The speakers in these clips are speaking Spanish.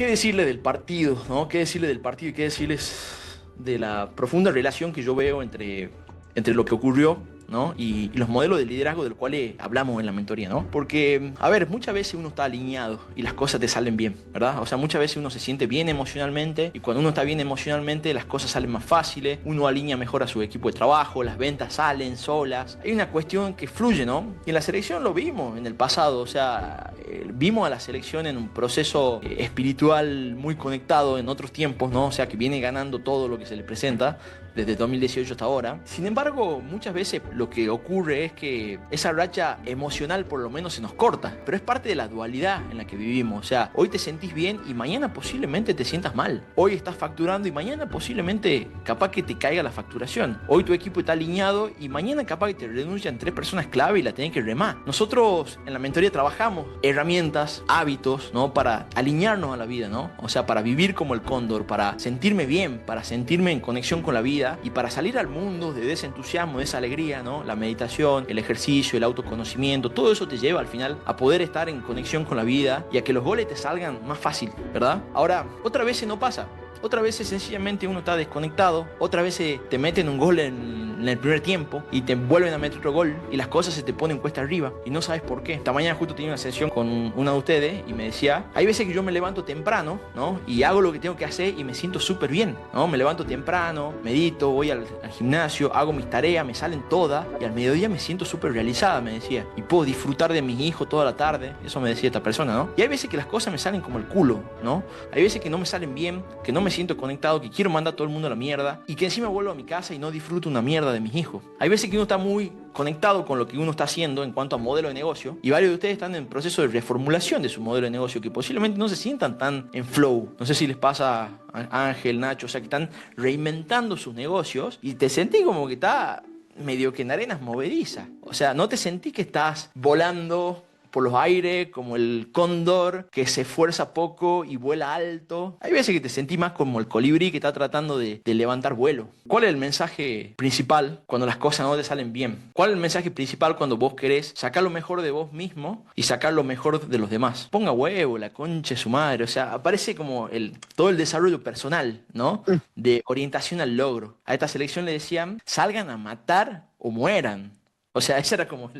¿Qué decirle del partido, no? ¿Qué decirle del partido y qué decirles de la profunda relación que yo veo entre lo que ocurrió, ¿no? Y los modelos de liderazgo del cual hablamos en la mentoría, ¿no? Porque, a ver, muchas veces uno está alineado y las cosas te salen bien, ¿verdad? O sea, muchas veces uno se siente bien emocionalmente y cuando uno está bien emocionalmente las cosas salen más fáciles, uno alinea mejor a su equipo de trabajo, las ventas salen solas. Hay una cuestión que fluye, ¿no? Y en la selección lo vimos en el pasado, o sea, vimos a la selección en un proceso espiritual muy conectado en otros tiempos, ¿no? O sea, que viene ganando todo lo que se le presenta desde 2018 hasta ahora. Sin embargo, muchas veces lo que ocurre es que esa racha emocional por lo menos se nos corta, pero es parte de la dualidad en la que vivimos. O sea, hoy te sentís bien y mañana posiblemente te sientas mal. Hoy estás facturando y mañana posiblemente capaz que te caiga la facturación. Hoy tu equipo está alineado y mañana capaz que te renuncian 3 personas clave y la tenés que remar. Nosotros en la mentoría trabajamos herramientas, hábitos, ¿no? Para alinearnos a la vida, ¿no? O sea, para vivir como el cóndor, para sentirme bien, para sentirme en conexión con la vida y para salir al mundo de ese entusiasmo, de esa alegría, ¿no? La meditación, el ejercicio, el autoconocimiento, todo eso te lleva al final a poder estar en conexión con la vida y a que los goles te salgan más fácil, ¿verdad? Ahora, otra vez no pasa. Otra vez sencillamente uno está desconectado, otra vez te meten un gol en el primer tiempo y te vuelven a meter otro gol y las cosas se te ponen cuesta arriba y no sabes por qué. Esta mañana justo tenía una sesión con una de ustedes y me decía, hay veces que yo me levanto temprano, ¿no? Y hago lo que tengo que hacer y me siento súper bien, ¿no? Me levanto temprano, medito, voy al gimnasio, hago mis tareas, me salen todas y al mediodía me siento súper realizada, me decía. Y puedo disfrutar de mis hijos toda la tarde, eso me decía esta persona, ¿no? Y hay veces que las cosas me salen como el culo, ¿no? Hay veces que no me salen bien, que no me siento conectado, que quiero mandar a todo el mundo a la mierda y que encima vuelvo a mi casa y no disfruto una mierda de mis hijos. Hay veces que uno está muy conectado con lo que uno está haciendo en cuanto a modelo de negocio y varios de ustedes están en proceso de reformulación de su modelo de negocio que posiblemente no se sientan tan en flow. No sé si les pasa a Ángel, Nacho, o sea que están reinventando sus negocios y te sentís como que está medio que en arenas movedizas. O sea, no te sentís que estás volando por los aires, como el cóndor que se esfuerza poco y vuela alto. Hay veces que te sentís más como el colibrí que está tratando de levantar vuelo. ¿Cuál es el mensaje principal cuando las cosas no te salen bien? ¿Cuál es el mensaje principal cuando vos querés sacar lo mejor de vos mismo y sacar lo mejor de los demás? Ponga huevo, la concha de su madre. O sea, aparece como todo el desarrollo personal, ¿no? De orientación al logro. A esta selección le decían, salgan a matar o mueran. O sea, ese era como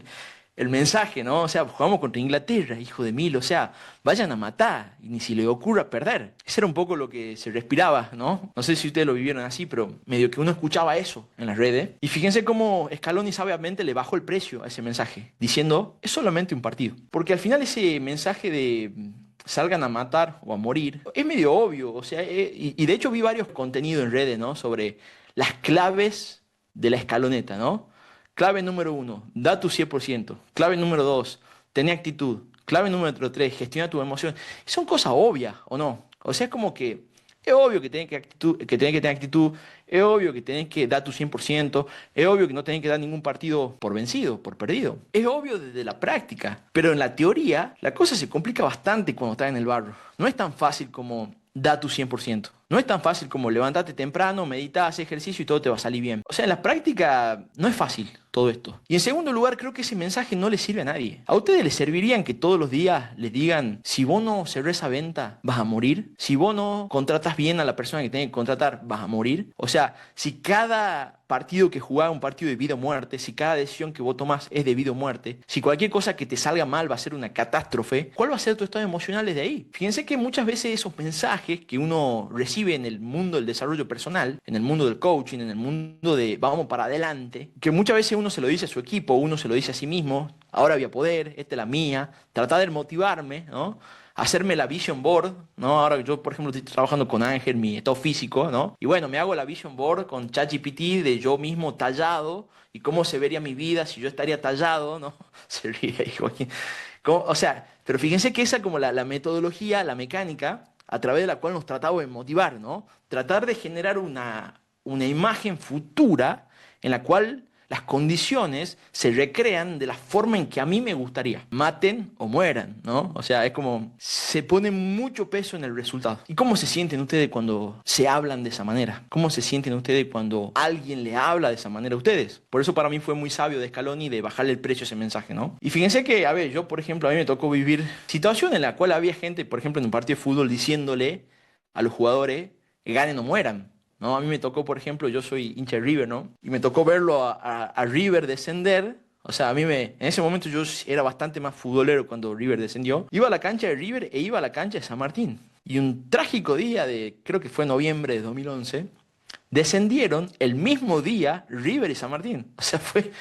el mensaje, ¿no? O sea, jugamos contra Inglaterra, hijo de mil, o sea, vayan a matar y ni si les ocurra perder. Ese era un poco lo que se respiraba, ¿no? No sé si ustedes lo vivieron así, pero medio que uno escuchaba eso en las redes. Y fíjense cómo Scaloni sabiamente le bajó el precio a ese mensaje, diciendo, es solamente un partido. Porque al final ese mensaje de salgan a matar o a morir, es medio obvio, o sea, y de hecho vi varios contenidos en redes, ¿no? Sobre las claves de la escaloneta, ¿no? Clave número 1, da tu 100%. Clave número 2, tené actitud. Clave número 3, gestiona tu emoción. Son cosas obvias, ¿o no? O sea, es como que es obvio que tenés que tener actitud, es obvio que tenés que dar tu 100%, es obvio que no tenés que dar ningún partido por vencido, por perdido. Es obvio desde la práctica, pero en la teoría la cosa se complica bastante cuando estás en el barro. No es tan fácil como da tu 100%. No es tan fácil como levantarte temprano, meditar, hacer ejercicio y todo te va a salir bien. O sea, en la práctica no es fácil todo esto. Y en segundo lugar, creo que ese mensaje no le sirve a nadie. ¿A ustedes les servirían que todos los días les digan, si vos no cerrás esa venta, vas a morir? Si vos no contratas bien a la persona que tenés que contratar, vas a morir. O sea, si cada partido que jugás es un partido de vida o muerte, si cada decisión que vos tomás es de vida o muerte, si cualquier cosa que te salga mal va a ser una catástrofe, ¿cuál va a ser tu estado emocional desde ahí? Fíjense que muchas veces esos mensajes que uno recibe en el mundo del desarrollo personal, en el mundo del coaching, en el mundo de vamos para adelante, que muchas veces uno se lo dice a su equipo, uno se lo dice a sí mismo, ahora voy a poder, esta es la mía, tratar de motivarme, ¿no? Hacerme la vision board, ¿no? Ahora yo, por ejemplo, estoy trabajando con Ángel, mi estado físico, ¿no? Y bueno, me hago la vision board con ChatGPT de yo mismo tallado y cómo se vería mi vida si yo estaría tallado, ¿no? Se ríe ahí, Joaquín. O sea, pero fíjense que esa como la metodología, la mecánica, a través de la cual nos tratamos de motivar, ¿no? Tratar de generar una imagen futura en la cual las condiciones se recrean de la forma en que a mí me gustaría. Maten o mueran, ¿no? O sea, es como se pone mucho peso en el resultado. ¿Y cómo se sienten ustedes cuando se hablan de esa manera? ¿Cómo se sienten ustedes cuando alguien le habla de esa manera a ustedes? Por eso para mí fue muy sabio de Scaloni de bajarle el precio a ese mensaje, ¿no? Y fíjense que, a ver, yo, por ejemplo, a mí me tocó vivir situaciones en la cual había gente, por ejemplo, en un partido de fútbol diciéndole a los jugadores, ganen o mueran. ¿No? A mí me tocó, por ejemplo, yo soy hincha de River, ¿no? Y me tocó verlo a River descender. O sea, en ese momento yo era bastante más futbolero cuando River descendió. Iba a la cancha de River e iba a la cancha de San Martín. Y un trágico día creo que fue noviembre de 2011, descendieron el mismo día River y San Martín. O sea, fue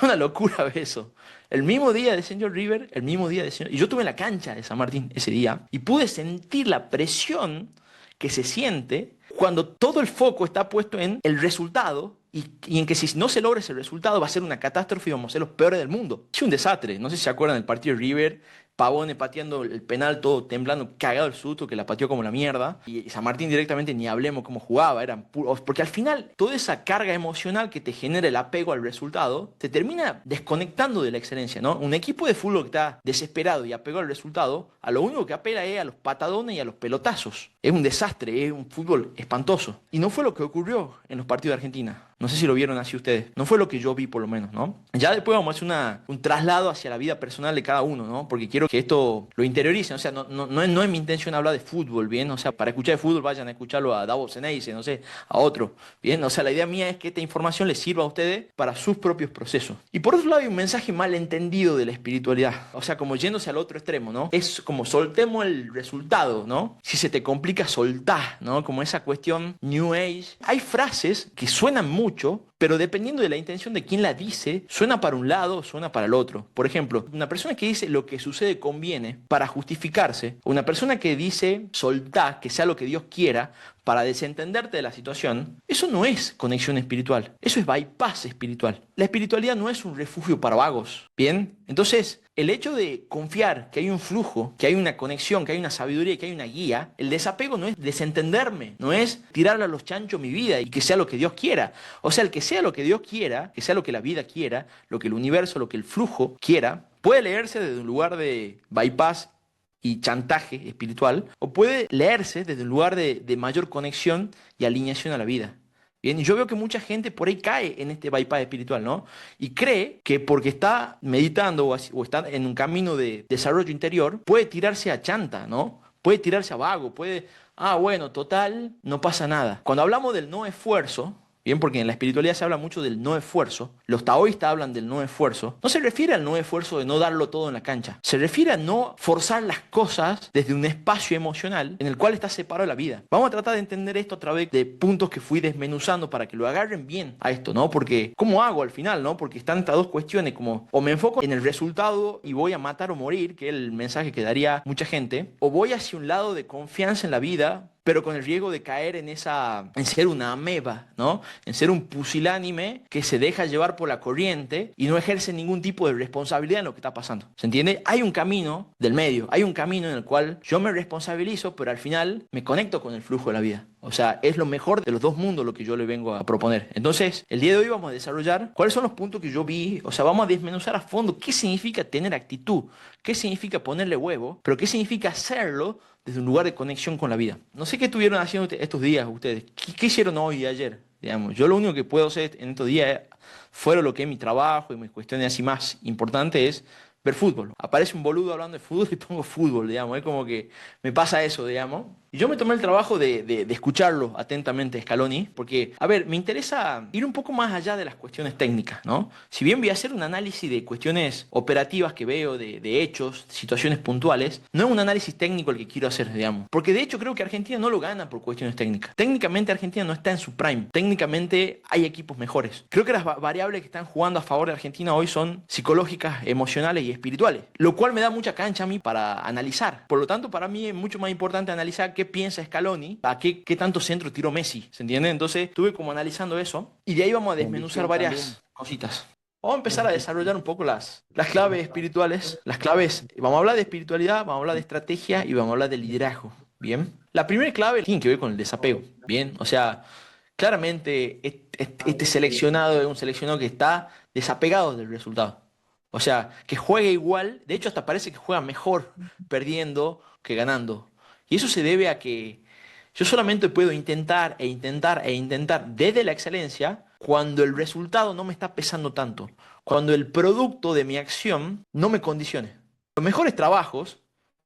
una locura ver eso. El mismo día descendió River, el mismo día descendió. Y yo estuve en la cancha de San Martín ese día y pude sentir la presión que se siente cuando todo el foco está puesto en el resultado y en que si no se logra ese resultado va a ser una catástrofe y vamos a ser los peores del mundo. Es un desastre. No sé si se acuerdan del partido de River, Pavone pateando el penal todo temblando, cagado el susto, que la pateó como la mierda. Y San Martín directamente ni hablemos cómo jugaba. Porque al final toda esa carga emocional que te genera el apego al resultado te termina desconectando de la excelencia, ¿no? Un equipo de fútbol que está desesperado y apegado al resultado, a lo único que apela es a los patadones y a los pelotazos. Es un desastre, es un fútbol espantoso. Y no fue lo que ocurrió en los partidos de Argentina. No sé si lo vieron así ustedes. No fue lo que yo vi, por lo menos, ¿no? Ya después vamos a hacer un traslado hacia la vida personal de cada uno, ¿no? Porque quiero que esto lo interioricen. O sea, no es mi intención hablar de fútbol, ¿bien? O sea, para escuchar de fútbol vayan a escucharlo a Davos Ceneice, no sé, a otro, ¿bien? O sea, la idea mía es que esta información les sirva a ustedes para sus propios procesos. Y por otro lado hay un mensaje mal entendido de la espiritualidad. O sea, como yéndose al otro extremo, ¿no? Es como soltemos el resultado, ¿no? Si se te complica, soltá, ¿no? Como esa cuestión New Age. Hay frases que suenan mucho, pero dependiendo de la intención de quién la dice, suena para un lado, suena para el otro. Por ejemplo, una persona que dice lo que sucede conviene para justificarse, o una persona que dice soltá, que sea lo que Dios quiera, para desentenderte de la situación, eso no es conexión espiritual, eso es bypass espiritual. La espiritualidad no es un refugio para vagos, ¿bien? Entonces, el hecho de confiar que hay un flujo, que hay una conexión, que hay una sabiduría, que hay una guía, el desapego no es desentenderme, no es tirarle a los chanchos mi vida y que sea lo que Dios quiera. O sea, el que sea lo que Dios quiera, que sea lo que la vida quiera, lo que el universo, lo que el flujo quiera, puede leerse desde un lugar de bypass y chantaje espiritual, o puede leerse desde un lugar de mayor conexión y alineación a la vida. Bien, y yo veo que mucha gente por ahí cae en este bypass espiritual, ¿no? Y cree que porque está meditando o está en un camino de desarrollo interior, puede tirarse a chanta, ¿no? Puede tirarse a vago, bueno, total, no pasa nada. Cuando hablamos del no esfuerzo, bien, porque en la espiritualidad se habla mucho del no esfuerzo. Los taoístas hablan del no esfuerzo. No se refiere al no esfuerzo de no darlo todo en la cancha. Se refiere a no forzar las cosas desde un espacio emocional en el cual está separado la vida. Vamos a tratar de entender esto a través de puntos que fui desmenuzando para que lo agarren bien a esto, ¿no? Porque, ¿cómo hago al final, no? Porque están estas dos cuestiones, como o me enfoco en el resultado y voy a matar o morir, que es el mensaje que daría mucha gente, o voy hacia un lado de confianza en la vida, pero con el riesgo de caer en ser una ameba, ¿no? En ser un pusilánime que se deja llevar por la corriente y no ejerce ningún tipo de responsabilidad en lo que está pasando. ¿Se entiende? Hay un camino del medio, hay un camino en el cual yo me responsabilizo, pero al final me conecto con el flujo de la vida. O sea, es lo mejor de los dos mundos lo que yo le vengo a proponer. Entonces, el día de hoy vamos a desarrollar cuáles son los puntos que yo vi. O sea, vamos a desmenuzar a fondo qué significa tener actitud, qué significa ponerle huevo, pero qué significa hacerlo desde un lugar de conexión con la vida. No sé qué estuvieron haciendo estos días ustedes. ¿Qué hicieron hoy y ayer? Digamos, yo lo único que puedo hacer en estos días, fuera lo que es mi trabajo y mis cuestiones así más importantes, es ver fútbol. Aparece un boludo hablando de fútbol y pongo fútbol, digamos. Es como que me pasa eso, digamos. Y yo me tomé el trabajo de escucharlo atentamente, Scaloni, porque, a ver, me interesa ir un poco más allá de las cuestiones técnicas, ¿no? Si bien voy a hacer un análisis de cuestiones operativas que veo, de hechos, situaciones puntuales, no es un análisis técnico el que quiero hacer, digamos. Porque de hecho creo que Argentina no lo gana por cuestiones técnicas. Técnicamente Argentina no está en su prime. Técnicamente hay equipos mejores. Creo que las variables que están jugando a favor de Argentina hoy son psicológicas, emocionales y espirituales, lo cual me da mucha cancha a mí para analizar. Por lo tanto, para mí es mucho más importante analizar qué piensa Scaloni, a qué tanto centro tiró Messi, ¿se entiende? Entonces estuve como analizando eso y de ahí vamos a desmenuzar varias cositas. Vamos a empezar a desarrollar un poco las claves espirituales, las claves, vamos a hablar de espiritualidad, vamos a hablar de estrategia y vamos a hablar de liderazgo, ¿bien? La primera clave tiene que ver con el desapego, ¿bien? O sea, Claramente este seleccionado es un seleccionado que está desapegado del resultado. O sea, que juega igual, de hecho hasta parece que juega mejor perdiendo que ganando. Y eso se debe a que yo solamente puedo intentar e intentar e intentar desde la excelencia cuando el resultado no me está pesando tanto, cuando el producto de mi acción no me condicione. Los mejores trabajos,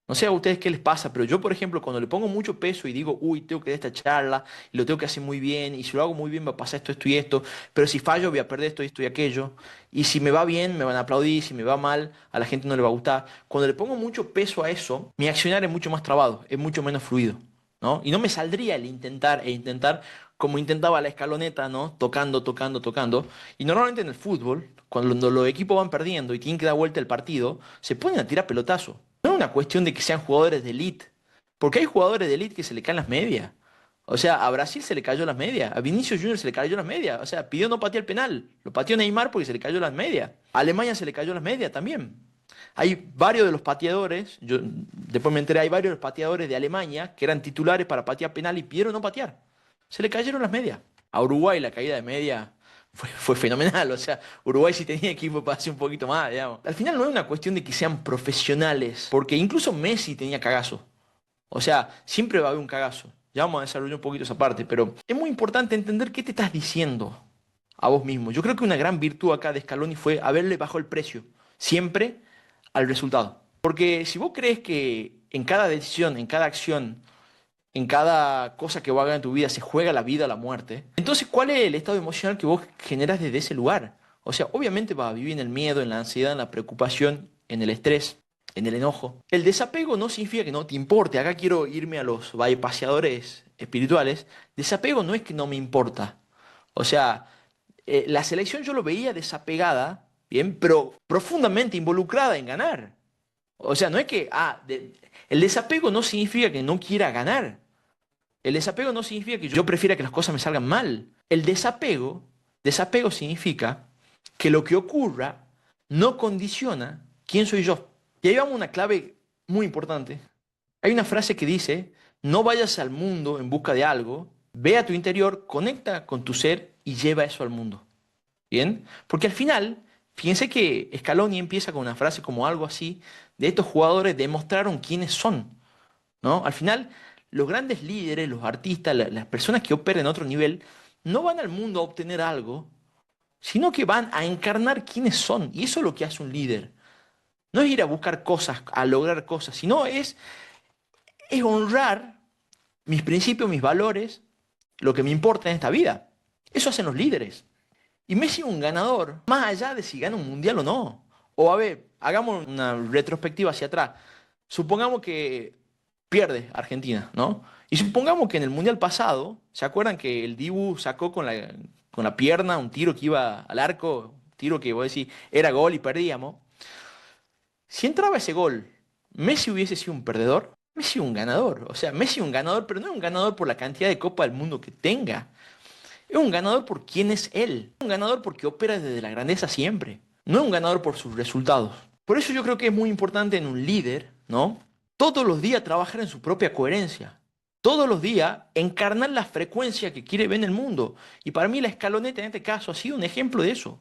no sé a ustedes qué les pasa, pero yo, por ejemplo, cuando le pongo mucho peso y digo, uy, tengo que dar esta charla y lo tengo que hacer muy bien, y si lo hago muy bien va a pasar esto, esto y esto, pero si fallo voy a perder esto, esto y aquello, y si me va bien me van a aplaudir, si me va mal a la gente no le va a gustar. Cuando le pongo mucho peso a eso, mi accionar es mucho más trabado, es mucho menos fluido, ¿no? Y no me saldría el intentar e intentar como intentaba la escaloneta, ¿no? Tocando, tocando, tocando. Y normalmente en el fútbol, cuando los equipos van perdiendo y tienen que dar vuelta el partido, se ponen a tirar pelotazo. No es una cuestión de que sean jugadores de elite, porque hay jugadores de elite que se le caen las medias. O sea, a Brasil se le cayó las medias, a Vinicius Junior se le cayó las medias. O sea, pidió no patear el penal, lo pateó Neymar porque se le cayó las medias. A Alemania se le cayó las medias también. Hay varios de los pateadores, yo después me enteré, hay varios de los pateadores de Alemania que eran titulares para patear penal y pidieron no patear. Se le cayeron las medias. A Uruguay la caída de media fue fenomenal. O sea, Uruguay sí tenía equipo para hacer un poquito más, digamos. Al final no es una cuestión de que sean profesionales, porque incluso Messi tenía cagazo. O sea, siempre va a haber un cagazo. Ya vamos a desarrollar un poquito esa parte, pero es muy importante entender qué te estás diciendo a vos mismo. Yo creo que una gran virtud acá de Scaloni fue haberle bajado el precio, siempre al resultado. Porque si vos crees que en cada decisión, en cada acción, en cada cosa que vos hagas en tu vida se juega la vida o la muerte, entonces ¿cuál es el estado emocional que vos generas desde ese lugar? O sea, obviamente vas a vivir en el miedo, en la ansiedad, en la preocupación, en el estrés, en el enojo. El desapego no significa que no te importe. Acá quiero irme a los bypaseadores espirituales. Desapego no es que no me importa. O sea, la selección yo lo veía desapegada, bien, pero profundamente involucrada en ganar. O sea, no es que, el desapego no significa que no quiera ganar. El desapego no significa que yo prefiera que las cosas me salgan mal. El desapego significa que lo que ocurra no condiciona quién soy yo. Y ahí vamos a una clave muy importante. Hay una frase que dice, no vayas al mundo en busca de algo, ve a tu interior, conecta con tu ser y lleva eso al mundo. ¿Bien? Porque al final, fíjense que Scaloni empieza con una frase como algo así, de estos jugadores demostraron quiénes son, ¿no? Al final, los grandes líderes, los artistas, las personas que operan en otro nivel, no van al mundo a obtener algo, sino que van a encarnar quiénes son. Y eso es lo que hace un líder. No es ir a buscar cosas, a lograr cosas, sino es honrar mis principios, mis valores, lo que me importa en esta vida. Eso hacen los líderes. Y Messi es un ganador, más allá de si gana un mundial o no. O a ver, hagamos una retrospectiva hacia atrás. Supongamos que pierde Argentina, ¿no? Y supongamos que en el mundial pasado, ¿se acuerdan que el Dibu sacó con la pierna un tiro que iba al arco? Un tiro que vos decís era gol y perdíamos. Si entraba ese gol, Messi hubiese sido un perdedor. Messi un ganador. O sea, Messi un ganador, pero no es un ganador por la cantidad de Copa del Mundo que tenga. Es un ganador por quién es él. Es un ganador porque opera desde la grandeza siempre. No es un ganador por sus resultados. Por eso yo creo que es muy importante en un líder, ¿no? Todos los días trabajar en su propia coherencia. Todos los días encarnar la frecuencia que quiere ver en el mundo. Y para mí la escaloneta en este caso ha sido un ejemplo de eso.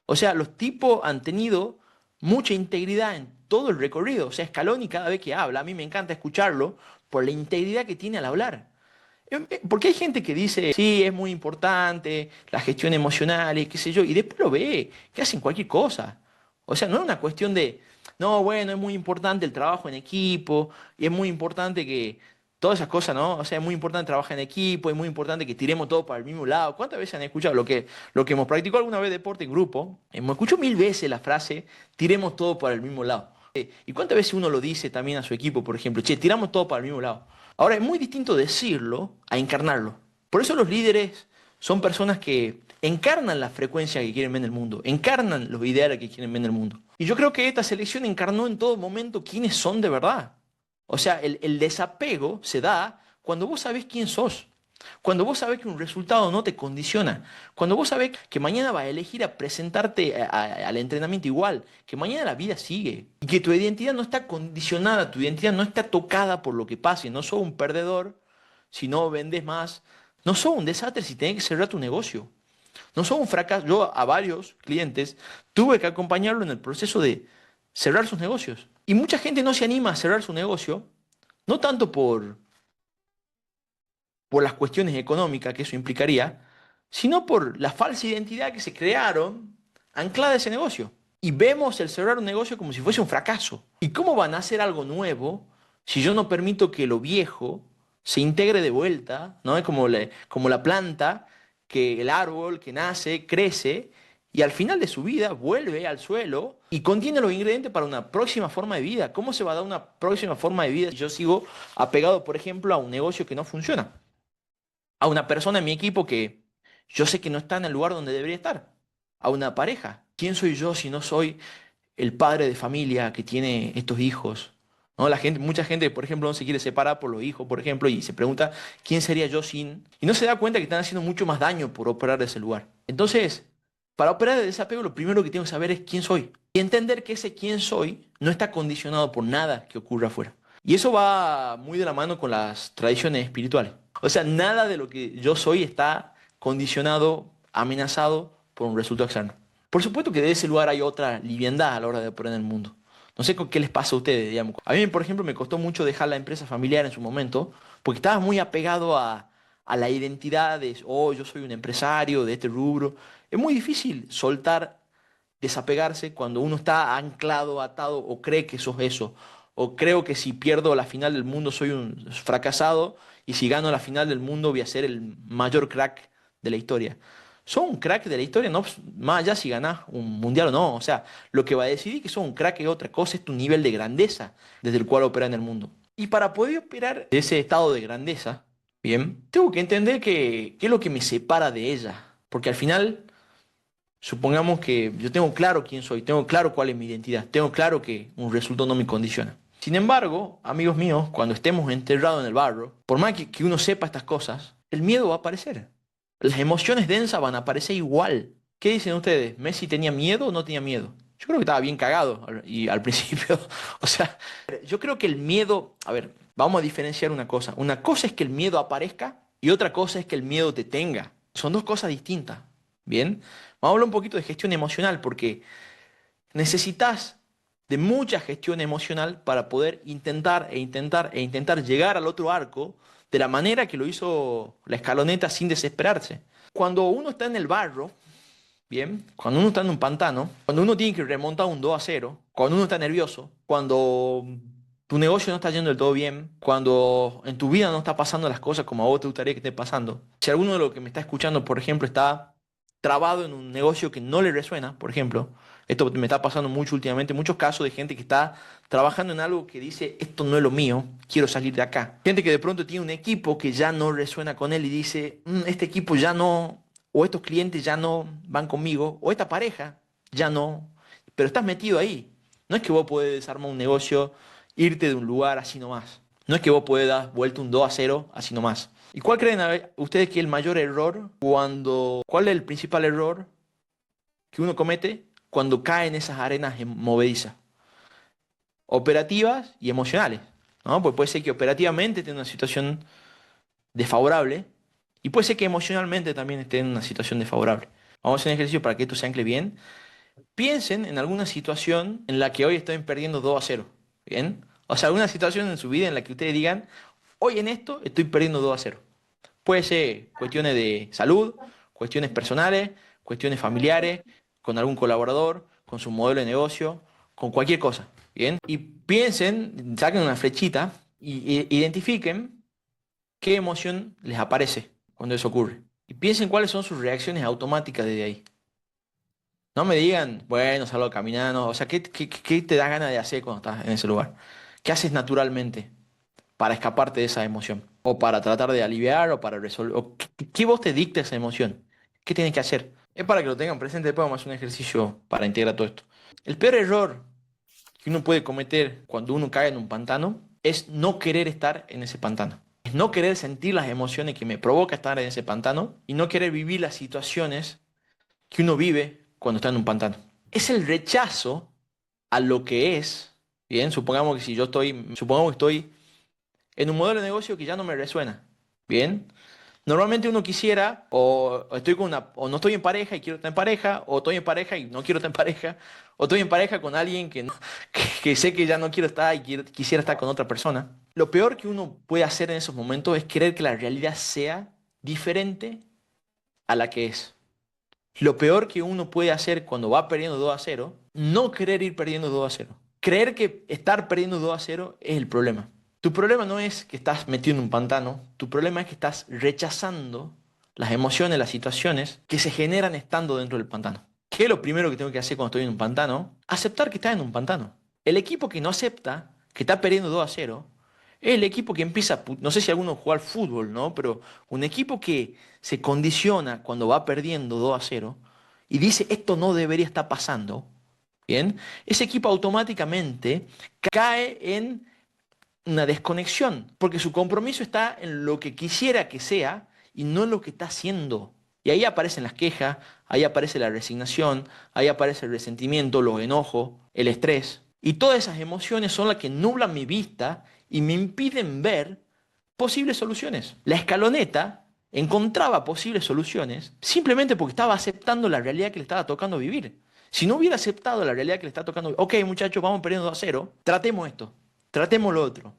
O sea, los tipos han tenido mucha integridad en todo el recorrido. O sea, Scaloni cada vez que habla, a mí me encanta escucharlo por la integridad que tiene al hablar. Porque hay gente que dice, sí, es muy importante la gestión emocional y qué sé yo, y después lo ve, que hacen cualquier cosa. O sea, no es una cuestión de, no, bueno, es muy importante el trabajo en equipo, y es muy importante que todas esas cosas, ¿no? O sea, es muy importante trabajar en equipo, es muy importante que tiremos todo para el mismo lado. ¿Cuántas veces han escuchado lo que hemos practicado alguna vez deporte en grupo? Hemos escuchado 1000 veces la frase, tiremos todo para el mismo lado. ¿Y cuántas veces uno lo dice también a su equipo, por ejemplo? Che, tiramos todo para el mismo lado. Ahora, es muy distinto decirlo a encarnarlo. Por eso los líderes son personas que encarnan la frecuencia que quieren ver en el mundo, encarnan los ideales que quieren ver en el mundo. Y yo creo que esta selección encarnó en todo momento quiénes son de verdad. O sea, el desapego se da cuando vos sabés quién sos. Cuando vos sabés que un resultado no te condiciona, cuando vos sabés que mañana vas a elegir a presentarte al entrenamiento igual, que mañana la vida sigue y que tu identidad no está condicionada, tu identidad no está tocada por lo que pase, no sos un perdedor si no vendes más, No sos un desastre si tenés que cerrar tu negocio. No sos un fracaso. Yo a varios clientes tuve que acompañarlo en el proceso de cerrar sus negocios. Y mucha gente no se anima a cerrar su negocio, no tanto por las cuestiones económicas que eso implicaría, sino por la falsa identidad que se crearon anclada a ese negocio. Y vemos el cerrar un negocio como si fuese un fracaso. ¿Y cómo van a hacer algo nuevo si yo no permito que lo viejo se integre de vuelta? ¿No? Es como la planta, que el árbol que nace, crece y al final de su vida vuelve al suelo y contiene los ingredientes para una próxima forma de vida. ¿Cómo se va a dar una próxima forma de vida si yo sigo apegado, por ejemplo, a un negocio que no funciona? A una persona en mi equipo que yo sé que no está en el lugar donde debería estar, a una pareja. ¿Quién soy yo si no soy el padre de familia que tiene estos hijos? ¿No? Mucha gente, por ejemplo, no se quiere separar por los hijos, por ejemplo, y se pregunta, ¿quién sería yo sin? Y no se da cuenta que están haciendo mucho más daño por operar de ese lugar. Entonces, para operar de desapego, lo primero que tengo que saber es quién soy. Y entender que ese quién soy no está condicionado por nada que ocurra afuera. Y eso va muy de la mano con las tradiciones espirituales. O sea, nada de lo que yo soy está condicionado, amenazado por un resultado externo. Por supuesto que de ese lugar hay otra liviandad a la hora de operar en el mundo. No sé qué les pasa a ustedes, digamos. A mí, por ejemplo, me costó mucho dejar la empresa familiar en su momento, porque estaba muy apegado a la identidad de, oh, yo soy un empresario de este rubro. Es muy difícil soltar, desapegarse cuando uno está anclado, atado o cree que sos eso. O creo que si pierdo la final del mundo soy un fracasado y si gano la final del mundo voy a ser el mayor crack de la historia. Sos un crack de la historia, no más allá si ganás un mundial o no. O sea, lo que va a decidir que sos un crack es otra cosa, es tu nivel de grandeza desde el cual opera en el mundo. Y para poder operar de ese estado de grandeza, bien, tengo que entender qué es lo que me separa de ella. Porque al final supongamos que yo tengo claro quién soy, tengo claro cuál es mi identidad, tengo claro que un resultado no me condiciona. Sin embargo, amigos míos, cuando estemos enterrados en el barro, por más que uno sepa estas cosas, el miedo va a aparecer. Las emociones densas van a aparecer igual. ¿Qué dicen ustedes? ¿Messi tenía miedo o no tenía miedo? Yo creo que estaba bien cagado y al principio. O sea, yo creo que el miedo, a ver, vamos a diferenciar una cosa. Una cosa es que el miedo aparezca y otra cosa es que el miedo te tenga. Son dos cosas distintas. ¿Bien? Vamos a hablar un poquito de gestión emocional porque necesitas de mucha gestión emocional para poder intentar llegar al otro arco de la manera que lo hizo la escaloneta sin desesperarse. Cuando uno está en el barro, bien, cuando uno está en un pantano, cuando uno tiene que remontar un 2-0, cuando uno está nervioso, cuando tu negocio no está yendo del todo bien, cuando en tu vida no está pasando las cosas como a vos te gustaría que esté pasando. Si alguno de los que me está escuchando, por ejemplo, está trabado en un negocio que no le resuena, por ejemplo, esto me está pasando mucho últimamente, muchos casos de gente que está trabajando en algo que dice, esto no es lo mío, quiero salir de acá. Gente que de pronto tiene un equipo que ya no resuena con él y dice, este equipo ya no, o estos clientes ya no van conmigo, o esta pareja ya no, pero estás metido ahí. No es que vos podés desarmar un negocio, irte de un lugar así nomás. No es que vos podés dar vuelta un 2-0 así nomás. ¿Y cuál creen ustedes que es el mayor error cuál es el principal error que uno comete cuando cae en esas arenas movedizas? Operativas y emocionales, ¿no? Pues puede ser que operativamente esté en una situación desfavorable y puede ser que emocionalmente también esté en una situación desfavorable. Vamos a hacer un ejercicio para que esto se ancle bien. Piensen en alguna situación en la que hoy estén perdiendo 2-0, ¿bien? O sea, alguna situación en su vida en la que ustedes digan, hoy en esto estoy perdiendo 2-0. Puede ser cuestiones de salud, cuestiones personales, cuestiones familiares, con algún colaborador, con su modelo de negocio, con cualquier cosa, ¿bien? Y piensen, saquen una flechita y identifiquen qué emoción les aparece cuando eso ocurre. Y piensen cuáles son sus reacciones automáticas desde ahí. No me digan, bueno, salgo a caminar, no. O sea, ¿qué te da ganas de hacer cuando estás en ese lugar? ¿Qué haces naturalmente para escaparte de esa emoción? O para tratar de aliviar o para resolver. ¿Qué vos te dicta esa emoción? ¿Qué tienes que hacer? Es para que lo tengan presente, después vamos a hacer un ejercicio para integrar todo esto. El peor error que uno puede cometer cuando uno cae en un pantano es no querer estar en ese pantano. Es no querer sentir las emociones que me provoca estar en ese pantano y no querer vivir las situaciones que uno vive cuando está en un pantano. Es el rechazo a lo que es, bien, supongamos que estoy en un modelo de negocio que ya no me resuena, bien, Normalmente uno quisiera, o estoy con una, o no estoy en pareja y quiero estar en pareja, o estoy en pareja y no quiero estar en pareja, o estoy en pareja con alguien que sé que ya no quiero estar y quisiera estar con otra persona. Lo peor que uno puede hacer en esos momentos es querer que la realidad sea diferente a la que es. Lo peor que uno puede hacer cuando va perdiendo 2-0, no querer ir perdiendo 2-0. Creer que estar perdiendo 2-0 es el problema. Tu problema no es que estás metido en un pantano, tu problema es que estás rechazando las emociones, las situaciones que se generan estando dentro del pantano. ¿Qué es lo primero que tengo que hacer cuando estoy en un pantano? Aceptar que estás en un pantano. El equipo que no acepta que está perdiendo 2-0 es el equipo que empieza, no sé si alguno juega al fútbol, ¿no? Pero un equipo que se condiciona cuando va perdiendo 2-0 y dice esto no debería estar pasando, ¿bien? Ese equipo automáticamente cae en una desconexión, porque su compromiso está en lo que quisiera que sea y no en lo que está haciendo. Y ahí aparecen las quejas, ahí aparece la resignación, ahí aparece el resentimiento, los enojos, el estrés. Y todas esas emociones son las que nublan mi vista y me impiden ver posibles soluciones. La escaloneta encontraba posibles soluciones simplemente porque estaba aceptando la realidad que le estaba tocando vivir. Si no hubiera aceptado la realidad que le está tocando vivir, ok muchachos, vamos perdiendo 2-0, tratemos esto, tratemos lo otro,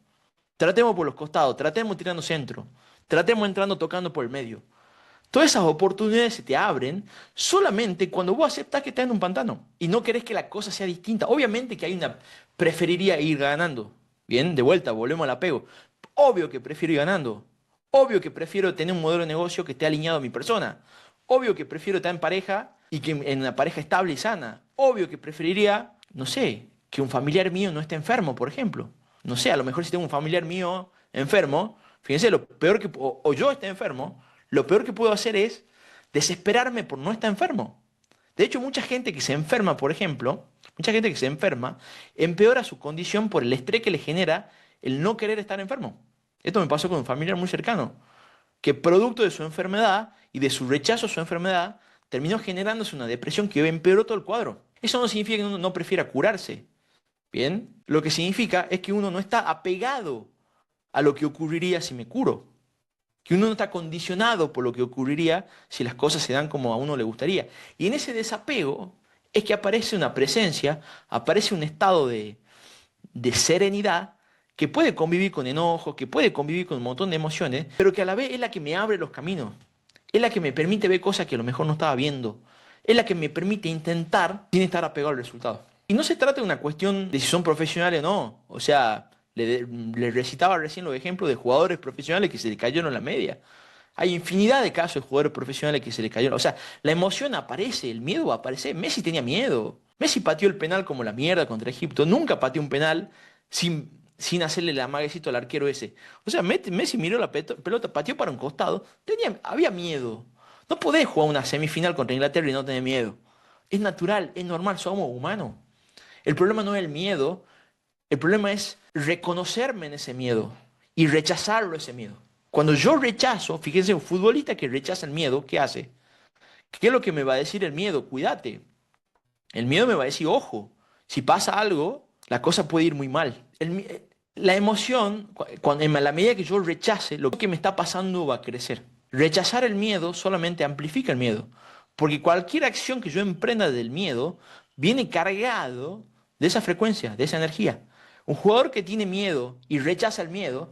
tratemos por los costados, tratemos tirando centro, tratemos entrando tocando por el medio. Todas esas oportunidades se te abren solamente cuando vos aceptás que estás en un pantano y no querés que la cosa sea distinta. Obviamente que hay una, preferiría ir ganando. Bien, de vuelta, volvemos al apego. Obvio que prefiero ir ganando. Obvio que prefiero tener un modelo de negocio que esté alineado a mi persona. Obvio que prefiero estar en pareja y que en una pareja estable y sana. Obvio que preferiría, no sé, que un familiar mío no esté enfermo, por ejemplo. No sé, a lo mejor si tengo un familiar mío enfermo, fíjense, lo peor que, o yo esté enfermo, lo peor que puedo hacer es desesperarme por no estar enfermo. De hecho, mucha gente que se enferma, por ejemplo, mucha gente que se enferma, empeora su condición por el estrés que le genera el no querer estar enfermo. Esto me pasó con un familiar muy cercano, que producto de su enfermedad y de su rechazo a su enfermedad, terminó generándose una depresión que empeoró todo el cuadro. Eso no significa que uno no prefiera curarse, ¿bien? Lo que significa es que uno no está apegado a lo que ocurriría si me curo. Que uno no está condicionado por lo que ocurriría si las cosas se dan como a uno le gustaría. Y en ese desapego es que aparece una presencia, aparece un estado de serenidad que puede convivir con enojo, que puede convivir con un montón de emociones, pero que a la vez es la que me abre los caminos, es la que me permite ver cosas que a lo mejor no estaba viendo, es la que me permite intentar sin estar apegado al resultado. Y no se trata de una cuestión de si son profesionales o no, o sea, le recitaba recién los ejemplos de jugadores profesionales que se le cayeron la media. Hay infinidad de casos de jugadores profesionales que se le cayeron. O sea, la emoción aparece, el miedo va a aparecer. Messi tenía miedo. Messi pateó el penal como la mierda contra Egipto. Nunca pateó un penal sin hacerle el amaguecito al arquero ese. O sea, Messi miró la pelota, pateó para un costado. Había miedo. No podés jugar una semifinal contra Inglaterra y no tener miedo. Es natural, es normal, somos humanos. El problema no es el miedo, el problema es reconocerme en ese miedo y rechazarlo ese miedo. Cuando yo rechazo, fíjense, un futbolista que rechaza el miedo, ¿qué hace? ¿Qué es lo que me va a decir el miedo? Cuídate. El miedo me va a decir, ojo, si pasa algo, la cosa puede ir muy mal. La emoción, en la medida que yo rechace, lo que me está pasando va a crecer. Rechazar el miedo solamente amplifica el miedo, porque cualquier acción que yo emprenda del miedo viene cargado de esa frecuencia, de esa energía. Un jugador que tiene miedo y rechaza el miedo,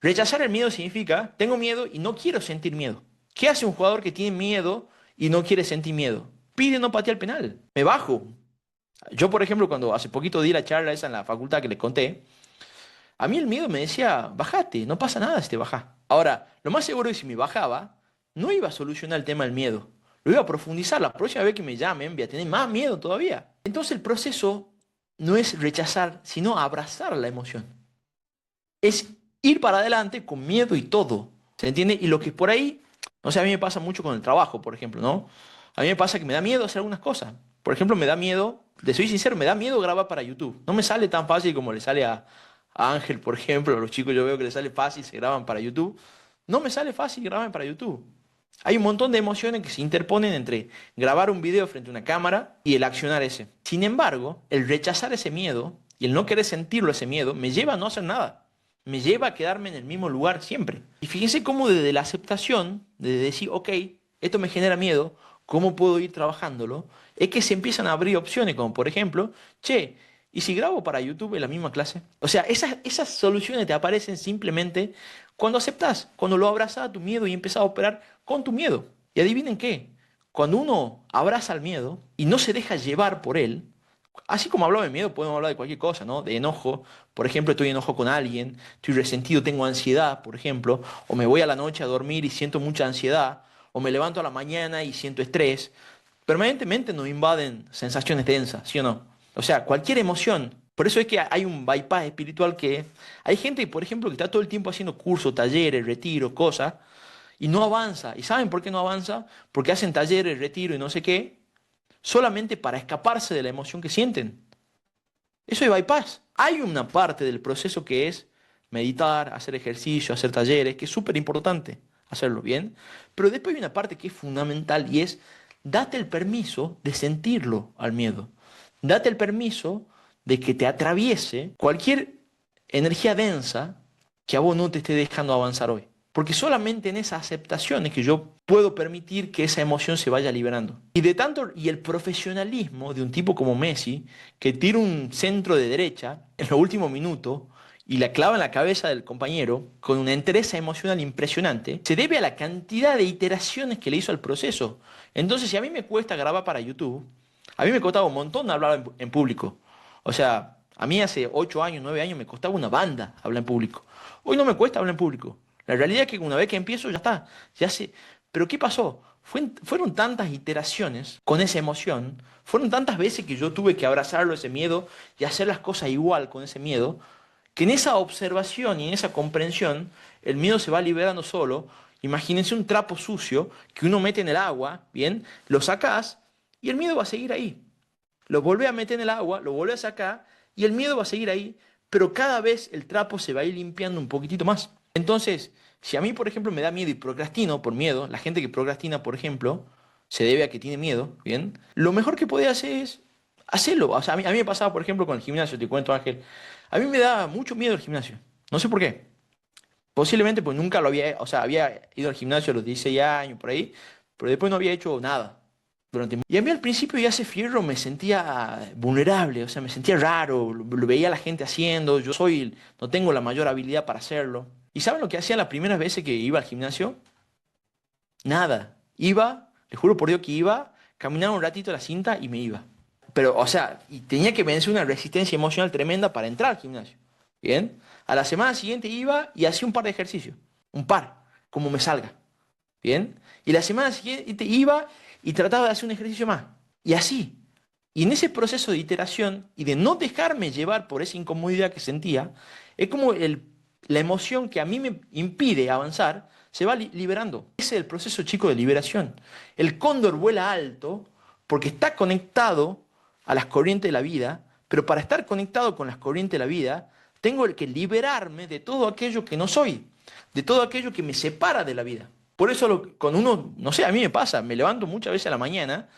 rechazar el miedo significa, tengo miedo y no quiero sentir miedo. ¿Qué hace un jugador que tiene miedo y no quiere sentir miedo? Pide no patear el penal. Me bajo. Yo, por ejemplo, cuando hace poquito di la charla esa en la facultad que les conté, a mí el miedo me decía, bajate, no pasa nada si te bajás. Ahora, lo más seguro es que si me bajaba, no iba a solucionar el tema del miedo. Lo iba a profundizar. La próxima vez que me llamen, voy a tener más miedo todavía. Entonces el proceso no es rechazar, sino abrazar la emoción. Es ir para adelante con miedo y todo. ¿Se entiende? Y lo que por ahí, no sé, a mí me pasa mucho con el trabajo, por ejemplo, ¿no? A mí me pasa que me da miedo hacer algunas cosas. Por ejemplo, me da miedo, te soy sincero, me da miedo grabar para YouTube. No me sale tan fácil como le sale a Ángel, por ejemplo, a los chicos yo veo que les sale fácil, se graban para YouTube. No me sale fácil grabar para YouTube. Hay un montón de emociones que se interponen entre grabar un video frente a una cámara y el accionar ese. Sin embargo, el rechazar ese miedo y el no querer sentirlo ese miedo me lleva a no hacer nada. me lleva a quedarme en el mismo lugar siempre. Y fíjense cómo desde la aceptación, de decir, ok, esto me genera miedo, ¿cómo puedo ir trabajándolo? Es que se empiezan a abrir opciones, como por ejemplo, che, ¿y si grabo para YouTube en la misma clase? O sea, esas soluciones te aparecen simplemente cuando aceptas, cuando lo abrazas a tu miedo y empiezas a operar con tu miedo. Y adivinen qué, cuando uno abraza al miedo y no se deja llevar por él, así como hablaba de miedo, podemos hablar de cualquier cosa, ¿no? De enojo, por ejemplo, estoy enojo con alguien, estoy resentido, tengo ansiedad, por ejemplo, o me voy a la noche a dormir y siento mucha ansiedad, o me levanto a la mañana y siento estrés. Permanentemente nos invaden sensaciones densas, ¿sí o no? O sea, cualquier emoción. Por eso es que hay un bypass espiritual que hay gente, por ejemplo, que está todo el tiempo haciendo cursos, talleres, retiros, cosas, y no avanza. ¿Y saben por qué no avanza? Porque hacen talleres, retiro y no sé qué, solamente para escaparse de la emoción que sienten. Eso es bypass. Hay una parte del proceso que es meditar, hacer ejercicio, hacer talleres, que es súper importante hacerlo bien, pero después hay una parte que es fundamental y es date el permiso de sentirlo al miedo. Date el permiso de que te atraviese cualquier energía densa que a vos no te esté dejando avanzar hoy. Porque solamente en esa aceptación es que yo puedo permitir que esa emoción se vaya liberando. Y el profesionalismo de un tipo como Messi, que tira un centro de derecha en los últimos minutos y la clava en la cabeza del compañero con una entereza emocional impresionante, se debe a la cantidad de iteraciones que le hizo al proceso. Entonces, si a mí me cuesta grabar para YouTube, a mí me costaba un montón hablar en público. O sea, a mí hace 8 años, 9 años me costaba una banda hablar en público. Hoy no me cuesta hablar en público. La realidad es que una vez que empiezo ya está, ya sé. Pero ¿qué pasó? Fueron tantas iteraciones con esa emoción, fueron tantas veces que yo tuve que abrazarlo ese miedo y hacer las cosas igual con ese miedo, que en esa observación y en esa comprensión el miedo se va liberando solo. Imagínense un trapo sucio que uno mete en el agua, ¿bien? Lo sacás y el miedo va a seguir ahí. Lo volvés a meter en el agua, lo volvés a sacar y el miedo va a seguir ahí, pero cada vez el trapo se va a ir limpiando un poquitito más. Entonces, si a mí, por ejemplo, me da miedo y procrastino por miedo, la gente que procrastina, por ejemplo, se debe a que tiene miedo, ¿bien? Lo mejor que puede hacer es hacerlo. O sea, a mí me pasaba, por ejemplo, con el gimnasio, te cuento, Ángel. A mí me da mucho miedo el gimnasio. No sé por qué. Posiblemente pues nunca lo había, o sea, había ido al gimnasio a los 16 años, por ahí, pero después no había hecho nada. Y a mí al principio ya ese fierro me sentía vulnerable, o sea, me sentía raro, lo veía a la gente haciendo, no tengo la mayor habilidad para hacerlo. ¿Y saben lo que hacía las primeras veces que iba al gimnasio? Nada. Iba, les juro por Dios que iba, caminaba un ratito a la cinta y me iba. Pero, o sea, y tenía que vencer una resistencia emocional tremenda para entrar al gimnasio. ¿Bien? A la semana siguiente iba y hacía un par de ejercicios. Un par, como me salga. ¿Bien? Y la semana siguiente iba y trataba de hacer un ejercicio más. Y así. Y en ese proceso de iteración y de no dejarme llevar por esa incomodidad que sentía, es como la emoción que a mí me impide avanzar se va liberando. Ese es el proceso chico de liberación. El cóndor vuela alto porque está conectado a las corrientes de la vida, pero para estar conectado con las corrientes de la vida, tengo que liberarme de todo aquello que no soy, de todo aquello que me separa de la vida. Por eso con uno, no sé, a mí me pasa, me levanto muchas veces a la mañana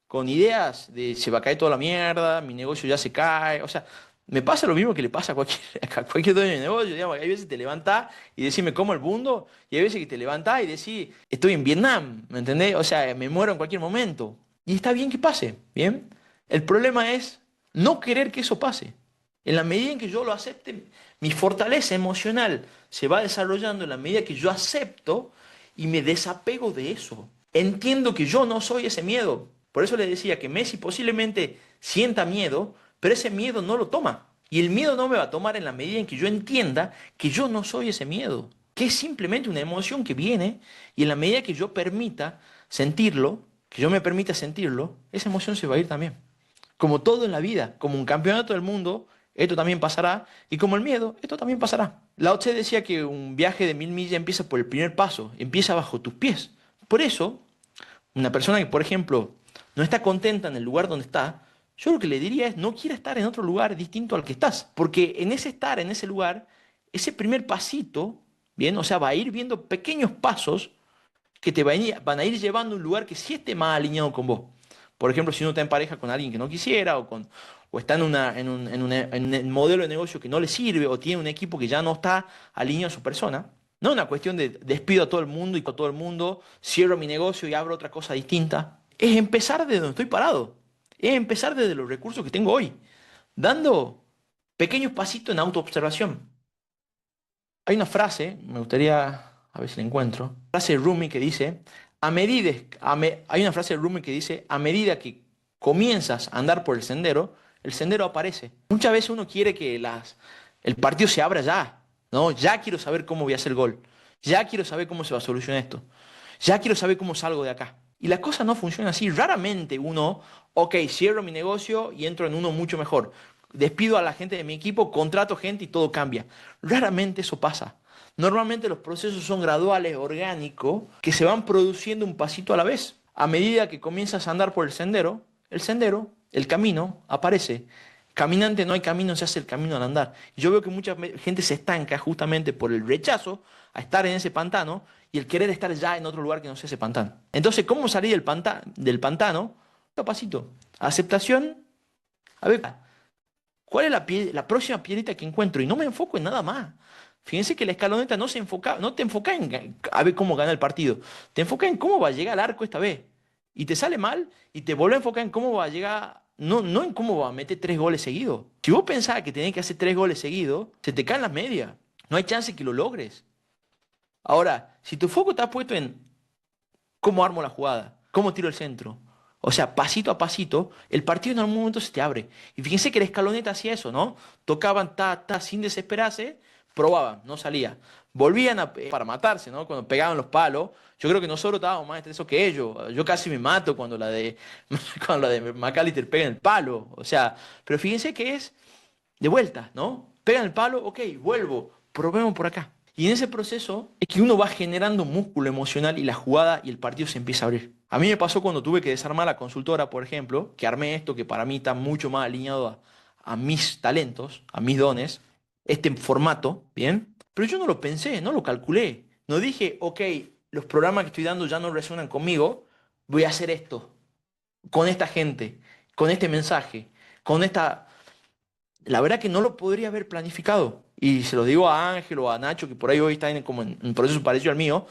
con ideas de se va a caer toda la mierda, mi negocio ya se cae, o sea, me pasa lo mismo que le pasa a cualquier, a cualquier dueño de negocio, digamos, hay veces que te levantás y decís me como el mundo, y hay veces que te levantás y decís estoy en Vietnam, ¿me entendés? O sea, me muero en cualquier momento. Y está bien que pase, ¿bien? El problema es no querer que eso pase. En la medida en que yo lo acepte, mi fortaleza emocional se va desarrollando en la medida que yo acepto y me desapego de eso. Entiendo que yo no soy ese miedo. Por eso le decía que Messi posiblemente sienta miedo, pero ese miedo no lo toma. Y el miedo no me va a tomar en la medida en que yo entienda que yo no soy ese miedo. Que es simplemente una emoción que viene y en la medida que yo permita sentirlo, que yo me permita sentirlo, esa emoción se va a ir también. Como todo en la vida, como un campeonato del mundo, esto también pasará. Y como el miedo, esto también pasará. Lao Tse decía que un viaje de 1000 millas empieza por el primer paso, empieza bajo tus pies. Por eso, una persona que, por ejemplo, no está contenta en el lugar donde está, yo lo que le diría es no quiera estar en otro lugar distinto al que estás. Porque en ese estar, en ese lugar, ese primer pasito, bien, o sea, va a ir viendo pequeños pasos que te van a ir llevando a un lugar que sí esté más alineado con vos. Por ejemplo, si uno está en pareja con alguien que no quisiera, o está en un modelo de negocio que no le sirve, o tiene un equipo que ya no está alineado a su persona. No es una cuestión de despido a todo el mundo y con todo el mundo, cierro mi negocio y abro otra cosa distinta. Es empezar de donde estoy parado. Es empezar desde los recursos que tengo hoy, dando pequeños pasitos en autoobservación. Hay una frase, me gustaría, a ver si la encuentro, frase de Rumi que dice, hay una frase de Rumi que dice, a medida que comienzas a andar por el sendero aparece. Muchas veces uno quiere que el partido se abra ya, ¿no? Ya quiero saber cómo voy a hacer el gol, ya quiero saber cómo se va a solucionar esto, ya quiero saber cómo salgo de acá. Y la cosa no funciona así. Raramente uno, ok, cierro mi negocio y entro en uno mucho mejor. Despido a la gente de mi equipo, contrato gente y todo cambia. Raramente eso pasa. Normalmente los procesos son graduales, orgánicos, que se van produciendo un pasito a la vez. A medida que comienzas a andar por el sendero, el camino aparece. Caminante no hay camino, se hace el camino al andar. Yo veo que mucha gente se estanca justamente por el rechazo a estar en ese pantano y el querer estar ya en otro lugar que no sea ese pantano. Entonces, ¿cómo salir del pantano? Pasito a pasito. Aceptación. A ver, ¿cuál es la próxima piedrita que encuentro? Y no me enfoco en nada más. Fíjense que la escaloneta no te enfoca en a ver cómo gana el partido. Te enfoca en cómo va a llegar al arco esta vez. Y te sale mal y te vuelve a enfocar en cómo va a llegar, no en cómo va a meter 3 goles seguidos. Si vos pensás que tenés que hacer 3 goles seguidos, se te caen las medias. No hay chance que lo logres. Ahora, si tu foco está puesto en cómo armo la jugada, cómo tiro el centro, o sea, pasito a pasito, el partido en algún momento se te abre. Y fíjense que la escaloneta hacía eso, ¿no? Tocaban sin desesperarse, probaban, no salía. Volvían para matarse, ¿no? Cuando pegaban los palos. Yo creo que nosotros estábamos más estresados que ellos. Yo casi me mato cuando cuando la de McAllister pega en el palo. O sea, pero fíjense que es de vuelta, ¿no? Pegan el palo, ok, vuelvo, probemos por acá. Y en ese proceso es que uno va generando músculo emocional y la jugada y el partido se empieza a abrir. A mí me pasó cuando tuve que desarmar la consultora, por ejemplo, que armé esto que para mí está mucho más alineado a mis talentos, a mis dones, este formato, ¿bien? Pero yo no lo pensé, no lo calculé. No dije, ok, los programas que estoy dando ya no resuenan conmigo, voy a hacer esto, con esta gente, con este mensaje, con esta... La verdad que no lo podría haber planificado. Y se lo digo a Ángel o a Nacho, que por ahí hoy están como en un proceso parecido al mío,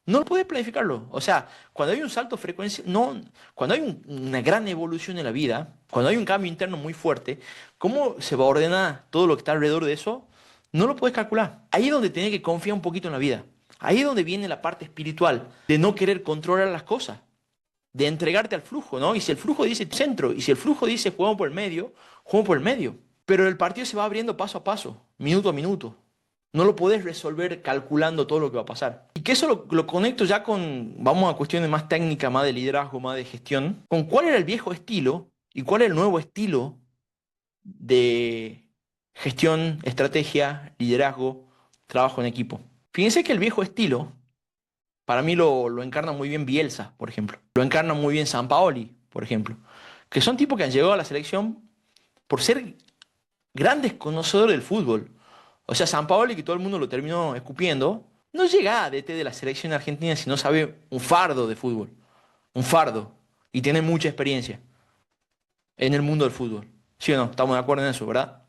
no lo puedes planificarlo. O sea, cuando hay un salto de frecuencia, no, cuando hay una gran evolución en la vida, cuando hay un cambio interno muy fuerte, ¿cómo se va a ordenar todo lo que está alrededor de eso? No lo puedes calcular. Ahí es donde tienes que confiar un poquito en la vida. Ahí es donde viene la parte espiritual, de no querer controlar las cosas, de entregarte al flujo, ¿no? Y si el flujo dice centro, y si el flujo dice jugamos por el medio, jugamos por el medio. Pero el partido se va abriendo paso a paso, minuto a minuto. No lo podés resolver calculando todo lo que va a pasar. Y que eso lo conecto ya con, vamos a cuestiones más técnicas, más de liderazgo, más de gestión, con cuál era el viejo estilo y cuál es el nuevo estilo de gestión, estrategia, liderazgo, trabajo en equipo. Fíjense que el viejo estilo, para mí lo encarna muy bien Bielsa, por ejemplo. Lo encarna muy bien Sampaoli, por ejemplo. Que son tipos que han llegado a la selección por ser grandes conocedores del fútbol. O sea, Sampaoli, que todo el mundo lo terminó escupiendo, no llega a DT de la selección argentina si no sabe un fardo de fútbol. Un fardo. Y tiene mucha experiencia en el mundo del fútbol. ¿Sí o no? Estamos de acuerdo en eso, ¿verdad?